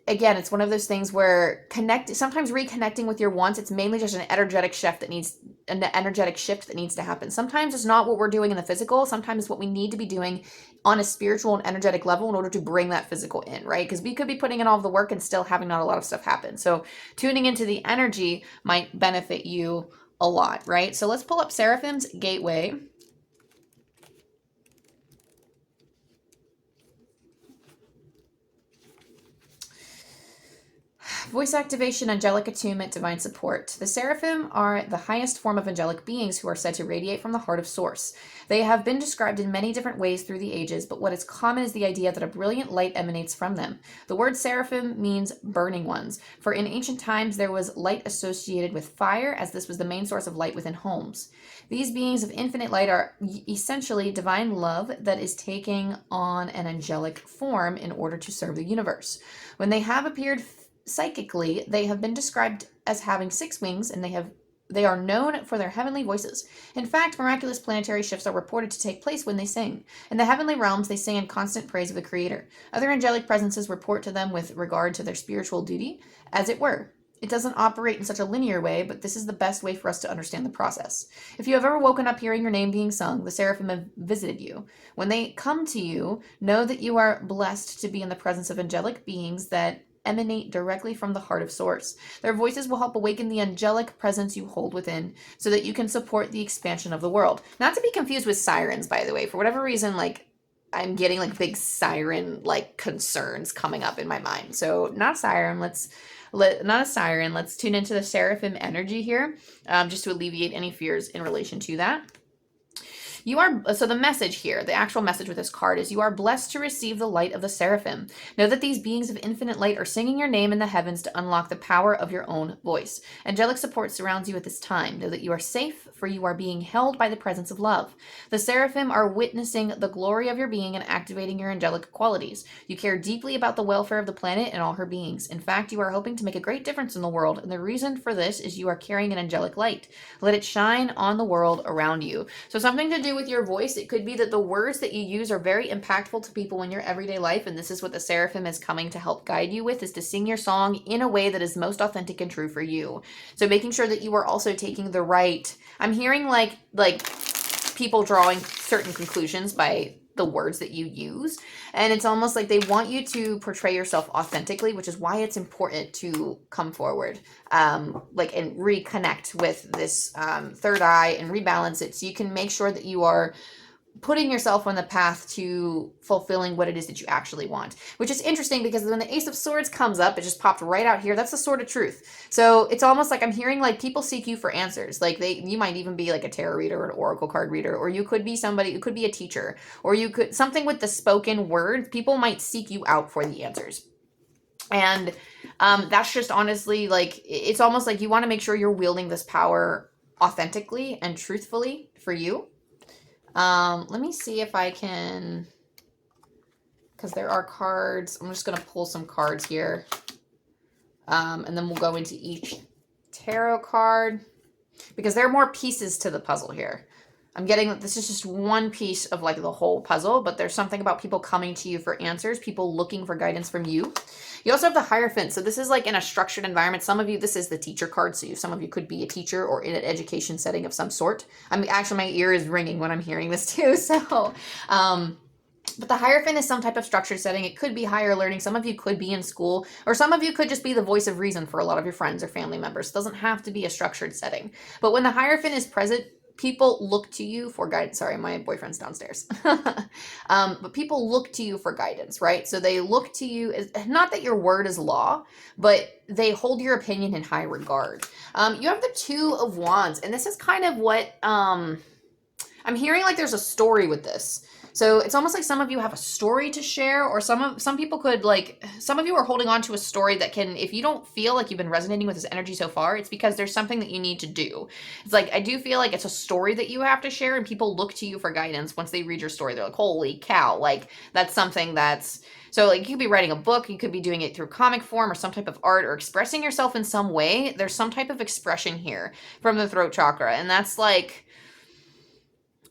again, it's one of those things where sometimes reconnecting with your wants, it's mainly just an energetic shift that needs to happen. Sometimes it's not what we're doing in the physical. Sometimes it's what we need to be doing on a spiritual and energetic level in order to bring that physical in, right? Because we could be putting in all of the work and still having not a lot of stuff happen. So tuning into the energy might benefit you a lot, right? So let's pull up Seraphim's Gateway. Voice activation, angelic attunement, divine support. The seraphim are the highest form of angelic beings who are said to radiate from the heart of Source. They have been described in many different ways through the ages, but what is common is the idea that a brilliant light emanates from them. The word seraphim means burning ones, for in ancient times there was light associated with fire, as this was the main source of light within homes. These beings of infinite light are essentially divine love that is taking on an angelic form in order to serve the universe. When they have appeared psychically, they have been described as having 6 wings, and they are known for their heavenly voices. In fact, miraculous planetary shifts are reported to take place when they sing. In the heavenly realms, they sing in constant praise of the Creator. Other angelic presences report to them with regard to their spiritual duty, as it were. It doesn't operate in such a linear way, but this is the best way for us to understand the process. If you have ever woken up hearing your name being sung, the seraphim have visited you. When they come to you, know that you are blessed to be in the presence of angelic beings that emanate directly from the heart of Source. Their voices will help awaken the angelic presence you hold within so that you can support the expansion of the world. Not to be confused with sirens, by the way. For whatever reason, like, I'm getting like big siren like concerns coming up in my mind. So not a siren. Let's tune into the seraphim energy here, just to alleviate any fears in relation to that. So the message here, the actual message with this card is, you are blessed to receive the light of the seraphim. Know that these beings of infinite light are singing your name in the heavens to unlock the power of your own voice. Angelic support surrounds you at this time. Know that you are safe, for you are being held by the presence of love. The seraphim are witnessing the glory of your being and activating your angelic qualities. You care deeply about the welfare of the planet and all her beings. In fact, you are hoping to make a great difference in the world, and the reason for this is you are carrying an angelic light. Let it shine on the world around you. So something to do with your voice. It could be that the words that you use are very impactful to people in your everyday life, and this is what the seraphim is coming to help guide you with, is to sing your song in a way that is most authentic and true for you. So making sure that you are also taking the right, I'm hearing like people drawing certain conclusions by the words that you use, and it's almost like they want you to portray yourself authentically, which is why it's important to come forward and reconnect with this third eye and rebalance it so you can make sure that you are putting yourself on the path to fulfilling what it is that you actually want. Which is interesting because when the Ace of Swords comes up, it just popped right out here. That's the Sword of Truth. So it's almost like I'm hearing like people seek you for answers. Like you might even be like a tarot reader or an oracle card reader, or you could be somebody, you could be a teacher, or you could something with the spoken word. People might seek you out for the answers. And that's just honestly like, it's almost like you want to make sure you're wielding this power authentically and truthfully for you. Let me see if I can, because there are cards. I'm just going to pull some cards here. And then we'll go into each tarot card, because there are more pieces to the puzzle here. I'm getting that this is just one piece of like the whole puzzle, but there's something about people coming to you for answers, people looking for guidance from you. You also have the Hierophant. So this is like in a structured environment. Some of you, this is the teacher card. So some of you could be a teacher or in an education setting of some sort. I mean, actually my ear is ringing when I'm hearing this too. So, but the Hierophant is some type of structured setting. It could be higher learning. Some of you could be in school, or some of you could just be the voice of reason for a lot of your friends or family members. It doesn't have to be a structured setting. But when the Hierophant is present, people look to you for guidance. Sorry, my boyfriend's downstairs. But people look to you for guidance, right? So they look to you as, not that your word is law, but they hold your opinion in high regard. You have the Two of Wands, and this is kind of what I'm hearing, like there's a story with this. So it's almost like some of you have a story to share, or some people could, like, some of you are holding on to a story that can, if you don't feel like you've been resonating with this energy so far, it's because there's something that you need to do. It's like, I do feel like it's a story that you have to share, and people look to you for guidance. Once they read your story, they're like, holy cow, like that's something that's, so like you could be writing a book, you could be doing it through comic form or some type of art or expressing yourself in some way. There's some type of expression here from the throat chakra, and that's like,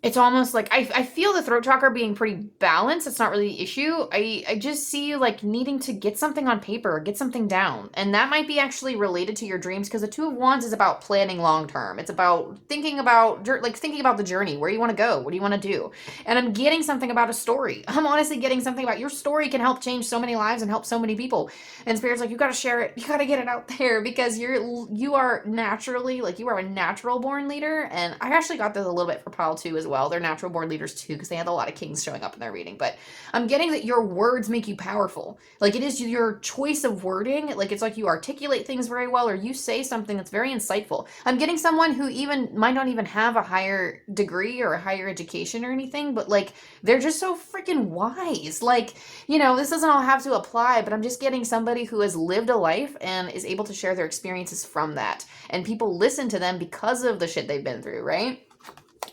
it's almost like I feel the throat chakra being pretty balanced. It's not really the issue. I just see you like needing to get something on paper or get something down. And that might be actually related to your dreams, because the Two of Wands is about planning long term. It's about thinking about the journey, where you want to go, what do you want to do. And I'm getting something about a story. I'm honestly getting something about your story can help change so many lives and help so many people. And Spirit's like, you got to share it. You got to get it out there, because you are naturally, like, you are a natural born leader. And I actually got this a little bit for Pile 2 as well. They're natural born leaders too, because they had a lot of kings showing up in their reading. But I'm getting that your words make you powerful. Like, it is your choice of wording. Like, it's like you articulate things very well, or you say something that's very insightful. I'm getting someone who even might not even have a higher degree or a higher education or anything, but like, they're just so freaking wise. Like, you know, this doesn't all have to apply, but I'm just getting somebody who has lived a life and is able to share their experiences from that. And people listen to them because of the shit they've been through, right?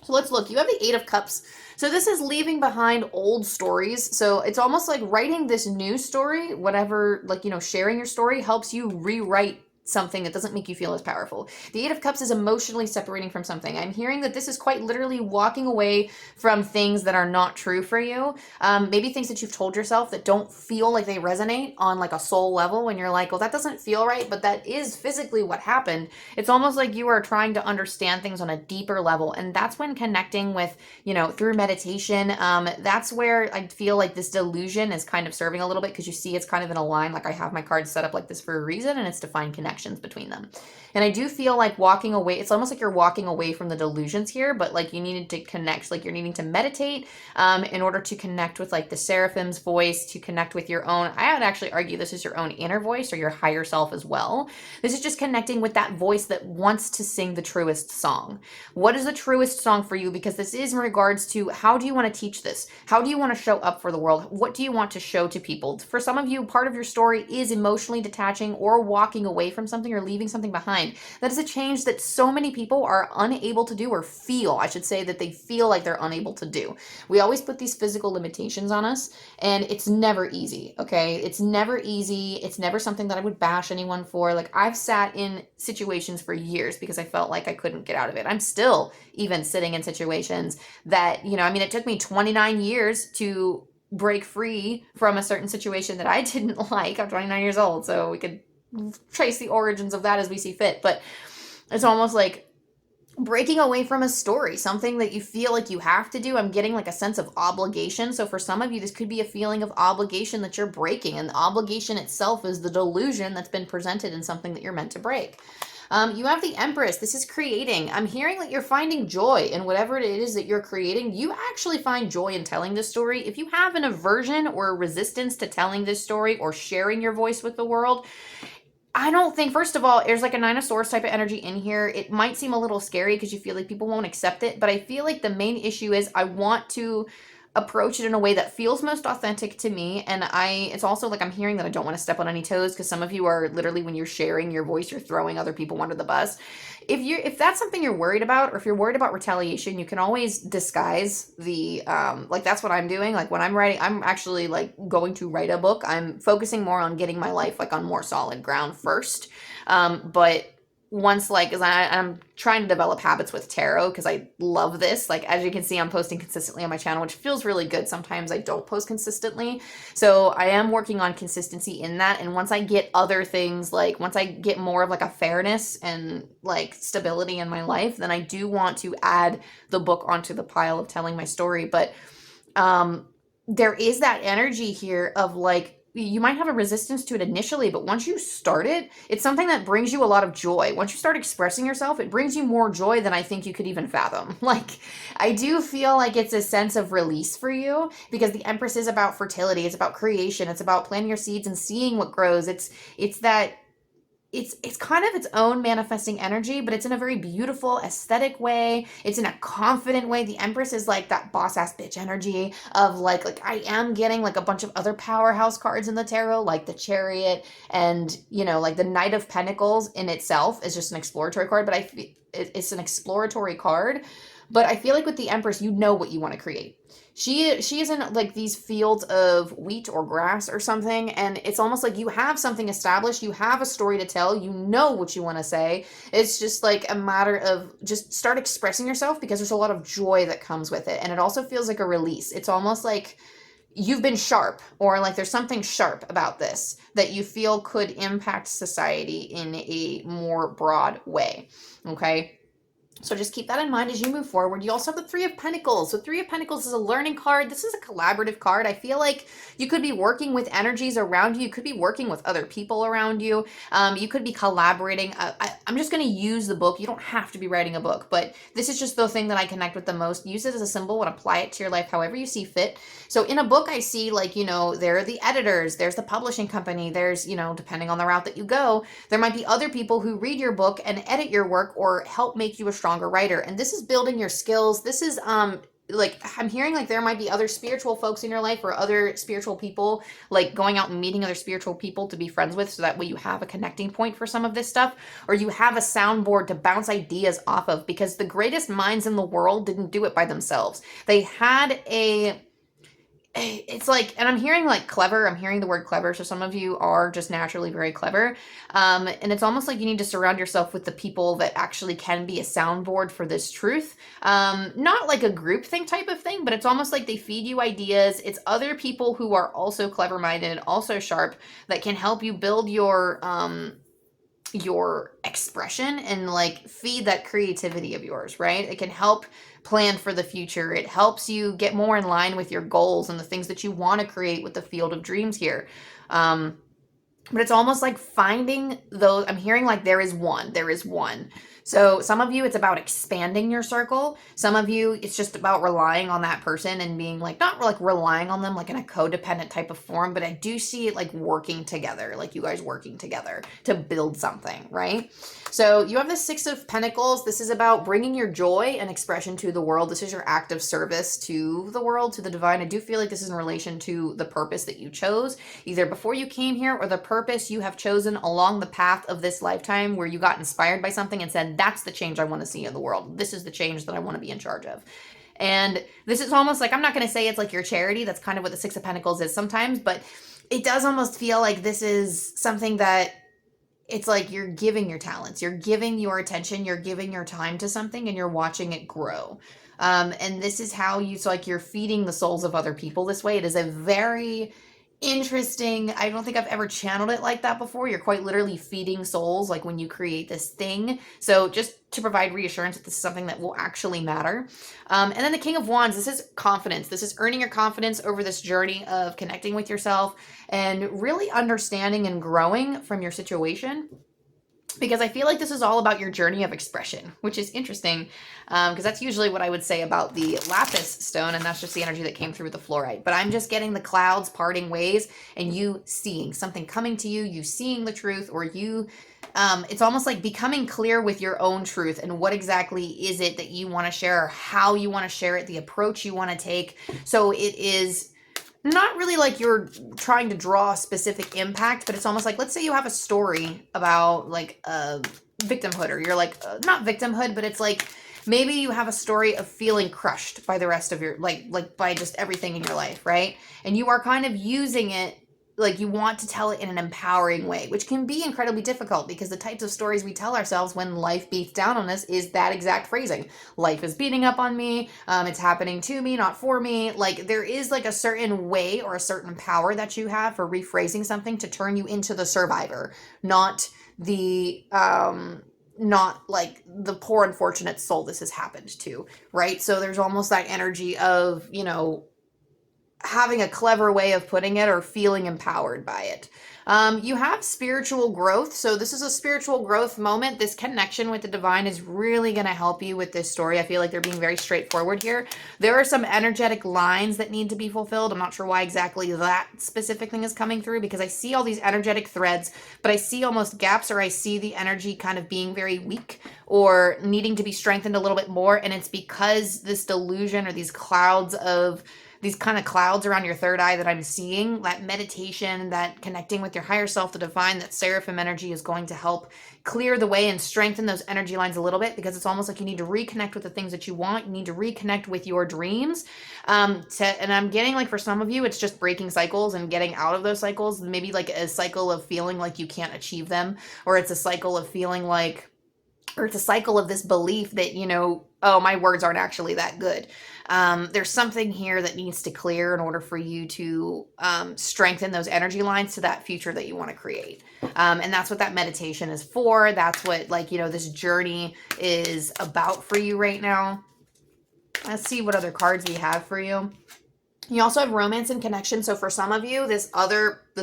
So let's look. You have the Eight of Cups. So this is leaving behind old stories. So it's almost like writing this new story, whatever, like, you know, sharing your story helps you rewrite something that doesn't make you feel as powerful. The Eight of Cups is emotionally separating from something. I'm hearing that this is quite literally walking away from things that are not true for you. Maybe things that you've told yourself that don't feel like they resonate on like a soul level, when you're like, well, that doesn't feel right, but that is physically what happened. It's almost like you are trying to understand things on a deeper level. And that's when connecting with, you know, through meditation, that's where I feel like this delusion is kind of serving a little bit, because you see it's kind of in a line. Like, I have my cards set up like this for a reason, and it's to find connections between them. And I do feel like walking away, it's almost like you're walking away from the delusions here, but like you needed to connect, like you're needing to meditate in order to connect with like the seraphim's voice, to connect with your own, I would actually argue this is your own inner voice or your higher self as well. This is just connecting with that voice that wants to sing the truest song. What is the truest song for you? Because this is in regards to, how do you want to teach this? How do you want to show up for the world? What do you want to show to people? For some of you, part of your story is emotionally detaching or walking away from something or leaving something behind. That is a change that so many people are unable to do, or feel, I should say, that they feel like they're unable to do. We always put these physical limitations on us, and it's never easy, okay? It's never easy. It's never something that I would bash anyone for. Like, I've sat in situations for years because I felt like I couldn't get out of it. I'm still even sitting in situations that, you know, I mean, it took me 29 years to break free from a certain situation that I didn't like. I'm 29 years old, so we could trace the origins of that as we see fit. But it's almost like breaking away from a story, something that you feel like you have to do. I'm getting like a sense of obligation. So for some of you, this could be a feeling of obligation that you're breaking, and the obligation itself is the delusion that's been presented in something that you're meant to break. You have the Empress. This is creating. I'm hearing that you're finding joy in whatever it is that you're creating. You actually find joy in telling this story. If you have an aversion or a resistance to telling this story or sharing your voice with the world, I don't think, first of all, there's like a Nine of Swords type of energy in here. It might seem a little scary because you feel like people won't accept it, but I feel like the main issue is I want to approach it in a way that feels most authentic to me. And it's also like I'm hearing that I don't want to step on any toes, because some of you are literally, when you're sharing your voice, you're throwing other people under the bus. If that's something you're worried about, or if you're worried about retaliation, you can always disguise the like, that's what I'm doing. Like, when I'm writing, I'm actually like going to write a book. I'm focusing more on getting my life like on more solid ground first. But once, like, as I'm trying to develop habits with tarot, because I love this. Like, as you can see, I'm posting consistently on my channel, which feels really good. Sometimes I don't post consistently, so I am working on consistency in that. And once I get other things, like once I get more of like a fairness and like stability in my life, then I do want to add the book onto the pile of telling my story. But there is that energy here of like you might have a resistance to it initially, but once you start it, it's something that brings you a lot of joy. Once you start expressing yourself, it brings you more joy than I think you could even fathom. Like, I do feel like it's a sense of release for you, because the Empress is about fertility, it's about creation, it's about planting your seeds and seeing what grows. It's that it's kind of its own manifesting energy, but it's in a very beautiful, aesthetic way. It's in a confident way. The Empress is like that boss ass bitch energy of like I am getting like a bunch of other powerhouse cards in the tarot, like the Chariot, and like the Knight of Pentacles in itself is just an exploratory card, but it's an exploratory card. But I feel like with the Empress, you know what you want to create. She is in like these fields of wheat or grass or something, and it's almost like you have something established, you have a story to tell, you know what you want to say. It's just like a matter of just start expressing yourself, because there's a lot of joy that comes with it, and it also feels like a release. It's almost like you've been sharp, or like there's something sharp about this that you feel could impact society in a more broad way. Okay. So just keep that in mind as you move forward. You also have the Three of Pentacles. So Three of Pentacles is a learning card. This is a collaborative card. I feel like you could be working with energies around you. You could be working with other people around you. You could be collaborating. I'm just going to use the book. You don't have to be writing a book, but this is just the thing that I connect with the most. Use it as a symbol and apply it to your life however you see fit. So in a book, I see like, there are the editors, there's the publishing company, there's, depending on the route that you go, there might be other people who read your book and edit your work or help make you a stronger writer. And this is building your skills. This is like I'm hearing like there might be other spiritual folks in your life, or other spiritual people, like going out and meeting other spiritual people to be friends with, so that way you have a connecting point for some of this stuff, or you have a soundboard to bounce ideas off of, because the greatest minds in the world didn't do it by themselves. They had it's like, and I'm hearing like clever, I'm hearing the word clever, so some of you are just naturally very clever, and it's almost like you need to surround yourself with the people that actually can be a soundboard for this truth, not like a group think type of thing, but it's almost like they feed you ideas. It's other people who are also clever-minded, also sharp, that can help you build your expression and like feed that creativity of yours, right? It can help plan for the future. It helps you get more in line with your goals and the things that you want to create with the field of dreams here. But it's almost like finding those. I'm hearing like there is one. So some of you, it's about expanding your circle. Some of you, it's just about relying on that person and being like, not like relying on them like in a codependent type of form, but I do see it like working together, like you guys working together to build something, right? So you have the Six of Pentacles. This is about bringing your joy and expression to the world. This is your act of service to the world, to the divine. I do feel like this is in relation to the purpose that you chose, either before you came here or the purpose you have chosen along the path of this lifetime, where you got inspired by something and said, that's the change I want to see in the world. This is the change that I want to be in charge of. And this is almost like, I'm not going to say it's like your charity. That's kind of what the Six of Pentacles is sometimes, but it does almost feel like this is something that it's like you're giving your talents, you're giving your attention, you're giving your time to something, and you're watching it grow. And this is how it's like you're feeding the souls of other people this way. It is a very interesting, I don't think I've ever channeled it like that before. You're quite literally feeding souls, like when you create this thing. So just to provide reassurance that this is something that will actually matter. And then the King of Wands, this is confidence. This is earning your confidence over this journey of connecting with yourself and really understanding and growing from your situation. Because I feel like this is all about your journey of expression, which is interesting, because that's usually what I would say about the lapis stone, and that's just the energy that came through with the fluorite. But I'm just getting the clouds parting ways, and you seeing something coming to you, you seeing the truth, or you, it's almost like becoming clear with your own truth and what exactly is it that you want to share, or how you want to share it, the approach you want to take. So it is not really like you're trying to draw a specific impact, but it's almost like, let's say you have a story about like victimhood, or you're like, not victimhood, but it's like maybe you have a story of feeling crushed by the rest of your, like by just everything in your life, right? And you are kind of using it, like you want to tell it in an empowering way, which can be incredibly difficult, because the types of stories we tell ourselves when life beats down on us is that exact phrasing. Life is beating up on me. It's happening to me, not for me. Like there is like a certain way or a certain power that you have for rephrasing something to turn you into the survivor, not the, not like the poor unfortunate soul this has happened to, right? So there's almost that energy of, having a clever way of putting it or feeling empowered by it. You have spiritual growth. So this is a spiritual growth moment. This connection with the divine is really going to help you with this story. I feel like they're being very straightforward here. There are some energetic lines that need to be fulfilled. I'm not sure why exactly that specific thing is coming through, because I see all these energetic threads, but I see almost gaps, or I see the energy kind of being very weak or needing to be strengthened a little bit more. And it's because this delusion or these clouds around your third eye that I'm seeing, that meditation, that connecting with your higher self, the divine, that seraphim energy is going to help clear the way and strengthen those energy lines a little bit, because it's almost like you need to reconnect with the things that you want. You need to reconnect with your dreams. And I'm getting like for some of you, it's just breaking cycles and getting out of those cycles. Maybe like a cycle of feeling like you can't achieve them, or it's a cycle of feeling like, or it's a cycle of this belief that, oh, my words aren't actually that good. There's something here that needs to clear in order for you to strengthen those energy lines to that future that you want to create. And that's what that meditation is for. That's what, this journey is about for you right now. Let's see what other cards we have for you. You also have romance and connection. So for some of you, this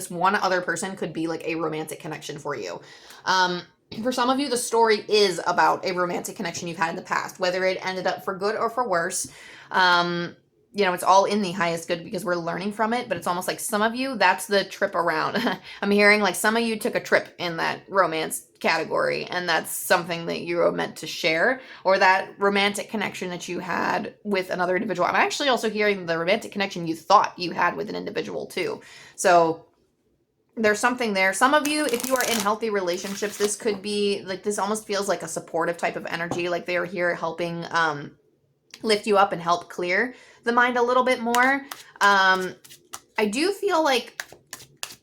one other person could be like a romantic connection for you. For some of you, the story is about a romantic connection you've had in the past, whether it ended up for good or for worse. It's all in the highest good because we're learning from it, but it's almost like some of you, that's the trip around. I'm hearing like some of you took a trip in that romance category, and that's something that you were meant to share, or that romantic connection that you had with another individual. I'm actually also hearing the romantic connection you thought you had with an individual too. So there's something there. Some of you, if you are in healthy relationships, this could be like, this almost feels like a supportive type of energy. Like they are here helping lift you up and help clear the mind a little bit more. I do feel like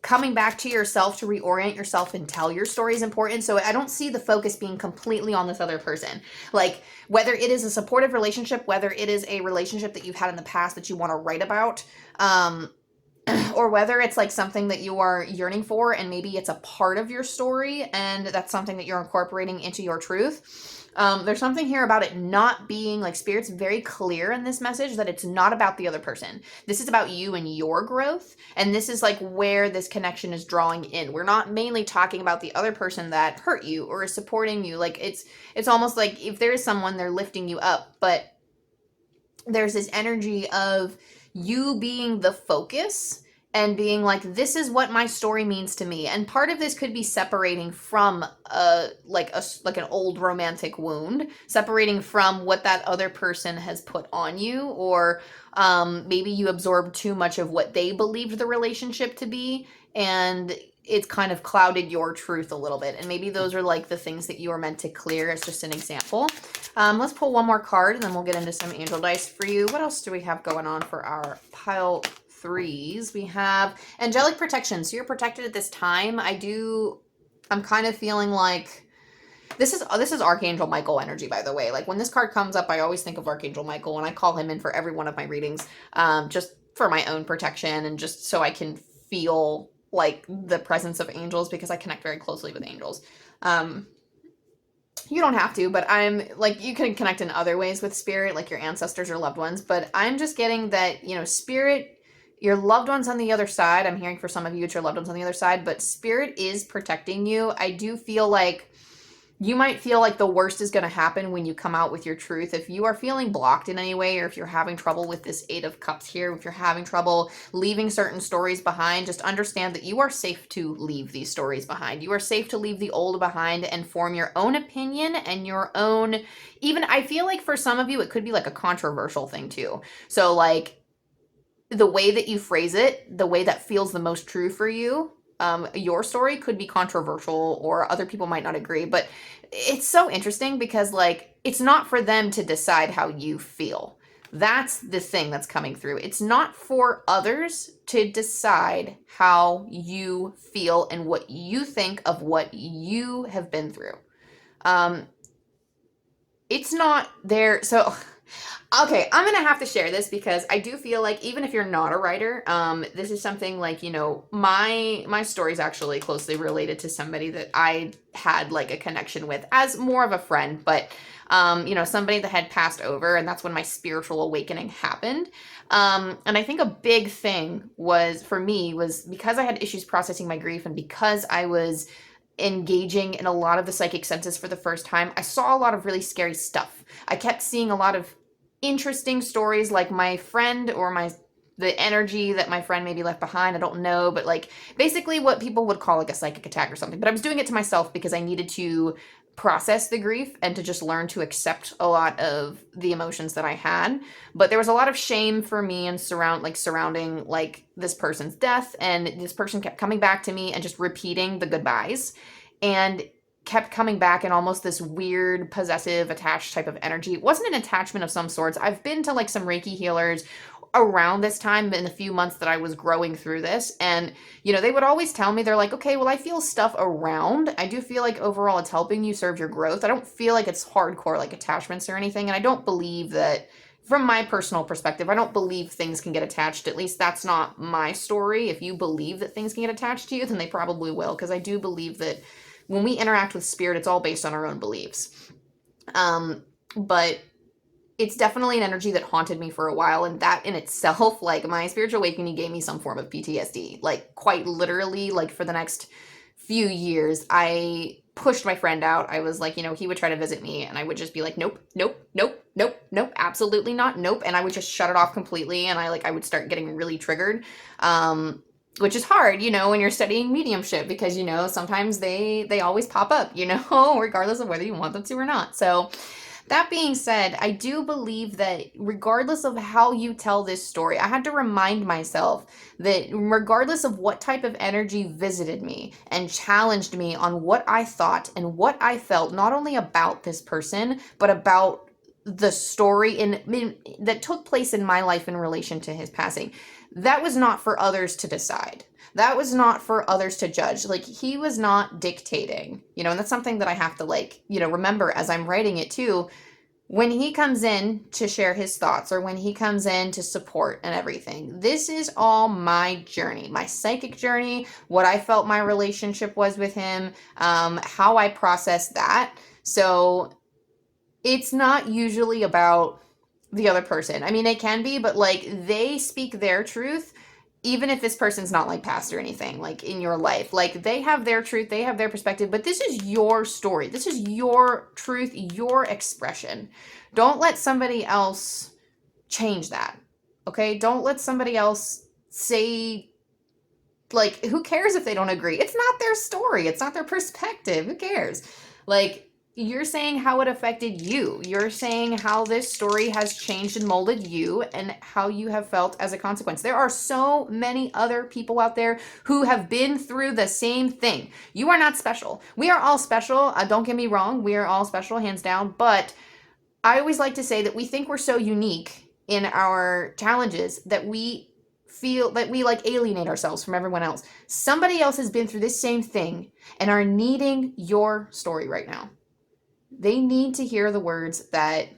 coming back to yourself to reorient yourself and tell your story is important. So I don't see the focus being completely on this other person. Like whether it is a supportive relationship, whether it is a relationship that you've had in the past that you want to write about, or whether it's like something that you are yearning for and maybe it's a part of your story and that's something that you're incorporating into your truth. There's something here about it not being like, Spirit's very clear in this message that it's not about the other person. This is about you and your growth. And this is like where this connection is drawing in. We're not mainly talking about the other person that hurt you or is supporting you. Like it's almost like if there is someone, they're lifting you up, but there's this energy of you being the focus and being like, this is what my story means to me. And part of this could be separating from like an old romantic wound, separating from what that other person has put on you, or maybe you absorbed too much of what they believed the relationship to be, and it's kind of clouded your truth a little bit. And maybe those are like the things that you are meant to clear as just an example. Let's pull one more card and then we'll get into some angel dice for you. What else do we have going on for our pile threes? We have angelic protection. So you're protected at this time. I'm kind of feeling like this is Archangel Michael energy, by the way. Like when this card comes up, I always think of Archangel Michael and I call him in for every one of my readings, just for my own protection and just so I can feel like the presence of angels, because I connect very closely with angels. You don't have to, but I'm like, you can connect in other ways with spirit, like your ancestors or loved ones. But I'm just getting that, spirit, your loved ones on the other side. I'm hearing for some of you, it's your loved ones on the other side, but spirit is protecting you. I do feel like you might feel like the worst is going to happen when you come out with your truth. If you are feeling blocked in any way, or if you're having trouble with this 8 of Cups here, if you're having trouble leaving certain stories behind, just understand that you are safe to leave these stories behind. You are safe to leave the old behind and form your own opinion and your own, even I feel like for some of you, it could be like a controversial thing too. So like the way that you phrase it, the way that feels the most true for you, your story could be controversial or other people might not agree, but it's so interesting because like, it's not for them to decide how you feel. That's the thing that's coming through. It's not for others to decide how you feel and what you think of what you have been through. It's not there. So Okay, I'm gonna have to share this because I do feel like even if you're not a writer, this is something like, you know, my story is actually closely related to somebody that I had like a connection with as more of a friend, but you know, somebody that had passed over, and that's when my spiritual awakening happened. And I think a big thing was for me was because I had issues processing my grief and because I was engaging in a lot of the psychic senses for the first time, I saw a lot of really scary stuff. I kept seeing a lot of interesting stories, like my friend or the energy that my friend maybe left behind, I don't know, but like basically what people would call like a psychic attack or something. But I was doing it to myself because I needed to process the grief and to just learn to accept a lot of the emotions that I had. But there was a lot of shame for me and surrounding like this person's death, and this person kept coming back to me and just repeating the goodbyes and kept coming back in almost this weird possessive attached type of energy. It wasn't an attachment of some sorts. I've been to like some Reiki healers around this time in the few months that I was growing through this, and you know, they would always tell me, they're like, okay, well, I feel stuff around. I do feel like overall it's helping you serve your growth. I don't feel like it's hardcore like attachments or anything, and I don't believe that, from my personal perspective, I don't believe things can get attached. At least that's not my story. If you believe that things can get attached to you, then they probably will, because I do believe that when we interact with spirit, it's all based on our own beliefs. But it's definitely an energy that haunted me for a while, and that in itself, like, my spiritual awakening gave me some form of PTSD. Like, quite literally, like, for the next few years, I pushed my friend out. I was like, you know, he would try to visit me, and I would just be like, nope, nope, nope, nope, nope, absolutely not, nope, and I would just shut it off completely, and I would start getting really triggered, which is hard, you know, when you're studying mediumship, because, you know, sometimes they always pop up, you know, regardless of whether you want them to or not. So that being said, I do believe that regardless of how you tell this story, I had to remind myself that regardless of what type of energy visited me and challenged me on what I thought and what I felt, not only about this person, but about the story that took place in my life in relation to his passing, that was not for others to decide. That was not for others to judge. Like, he was not dictating, you know, and that's something that I have to, like, you know, remember as I'm writing it too. When he comes in to share his thoughts, or when he comes in to support and everything, this is all my journey, my psychic journey, what I felt my relationship was with him, how I processed that. So it's not usually about the other person. I mean, it can be, but like, they speak their truth, even if this person's not like past or anything, like in your life, like they have their truth, they have their perspective, but this is your story. This is your truth, your expression. Don't let somebody else change that. Okay? Don't let somebody else say, like, who cares if they don't agree? It's not their story. It's not their perspective. Who cares? Like, you're saying how it affected you. You're saying how this story has changed and molded you and how you have felt as a consequence. There are so many other people out there who have been through the same thing. You are not special. We are all special. Don't get me wrong. We are all special, hands down. But I always like to say that we think we're so unique in our challenges that we feel that we like alienate ourselves from everyone else. Somebody else has been through this same thing and are needing your story right now. They need to hear the words that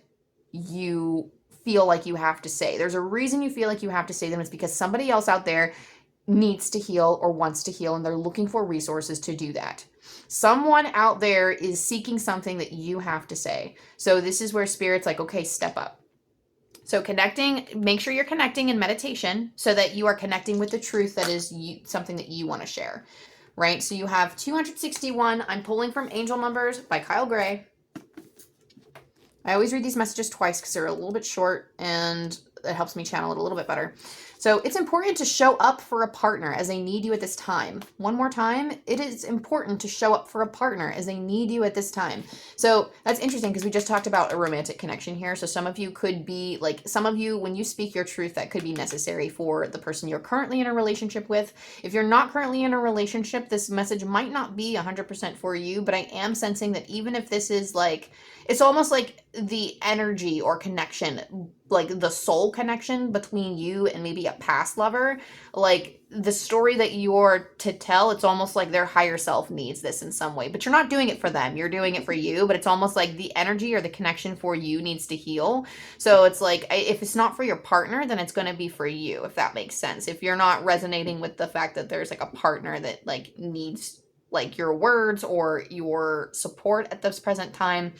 you feel like you have to say. There's a reason you feel like you have to say them. It's because somebody else out there needs to heal or wants to heal, and they're looking for resources to do that. Someone out there is seeking something that you have to say. So this is where Spirit's like, okay, step up. So connecting, make sure you're connecting in meditation so that you are connecting with the truth that is something that you want to share, right? So you have 261. I'm pulling from Angel Numbers by Kyle Gray. I always read these messages twice because they're a little bit short and it helps me channel it a little bit better. So it's important to show up for a partner as they need you at this time. One more time, it is important to show up for a partner as they need you at this time. So that's interesting because we just talked about a romantic connection here. So some of you could be like, some of you, when you speak your truth, that could be necessary for the person you're currently in a relationship with. If you're not currently in a relationship, this message might not be 100% for you, but I am sensing that even if this is like, it's almost like the energy or connection, like the soul connection between you and maybe a past lover, like the story that you're to tell, it's almost like their higher self needs this in some way, but you're not doing it for them, you're doing it for you, but it's almost like the energy or the connection for you needs to heal. So it's like, if it's not for your partner, then it's going to be for you, if that makes sense. If you're not resonating with the fact that there's like a partner that like needs like your words or your support at this present time,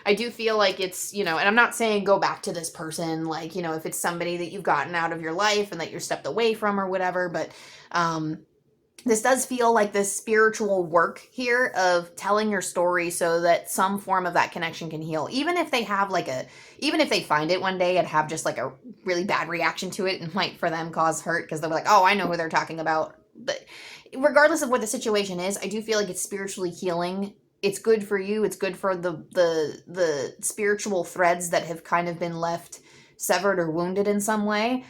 I do feel like it's, and I'm not saying go back to this person, like, if it's somebody that you've gotten out of your life and that you're stepped away from or whatever, but this does feel like this spiritual work here of telling your story so that some form of that connection can heal. Even if they have even if they find it one day and have just like a really bad reaction to it and might for them cause hurt because they'll be like, oh, I know who they're talking about. But regardless of what the situation is, I do feel like it's spiritually healing. It's good for you. It's good for the spiritual threads that have kind of been left severed or wounded in some way.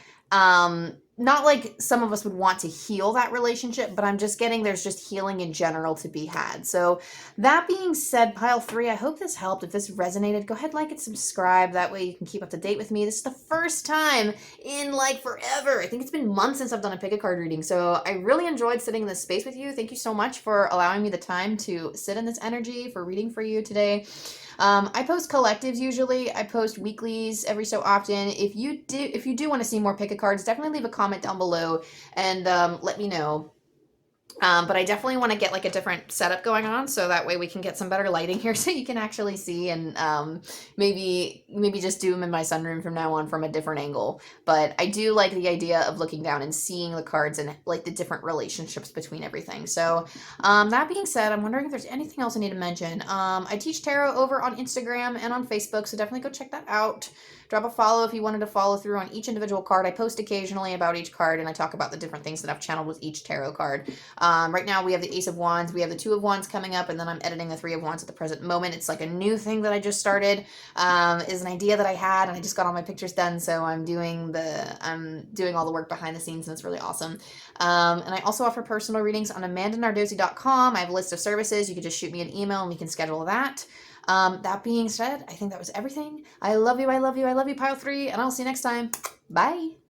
Not like some of us would want to heal that relationship, but I'm just getting there's just healing in general to be had. So that being said, pile 3, I hope this helped. If this resonated, go ahead, like and subscribe. That way you can keep up to date with me. This is the first time in like forever. I think it's been months since I've done a pick a card reading. So I really enjoyed sitting in this space with you. Thank you so much for allowing me the time to sit in this energy, for reading for you today. I post collectives usually. I post weeklies every so often. If you do want to see more pick a cards, definitely leave a comment down below and let me know. But I definitely want to get like a different setup going on so that way we can get some better lighting here so you can actually see, and maybe just do them in my sunroom from now on from a different angle. But I do like the idea of looking down and seeing the cards and like the different relationships between everything. So that being said, I'm wondering if there's anything else I need to mention. I teach tarot over on Instagram and on Facebook, so definitely go check that out. Drop a follow if you wanted to follow through on each individual card. I post occasionally about each card, and I talk about the different things that I've channeled with each tarot card. Right now we have the Ace of Wands, we have the Two of Wands coming up, and then I'm editing the Three of Wands at the present moment. It's like a new thing that I just started, is an idea that I had, and I just got all my pictures done, so I'm doing all the work behind the scenes, and it's really awesome. And I also offer personal readings on amandanardozzi.com. I have a list of services. You can just shoot me an email, and we can schedule that. That being said, I think that was everything. I love you, I love you, I love you, pile 3, and I'll see you next time. Bye.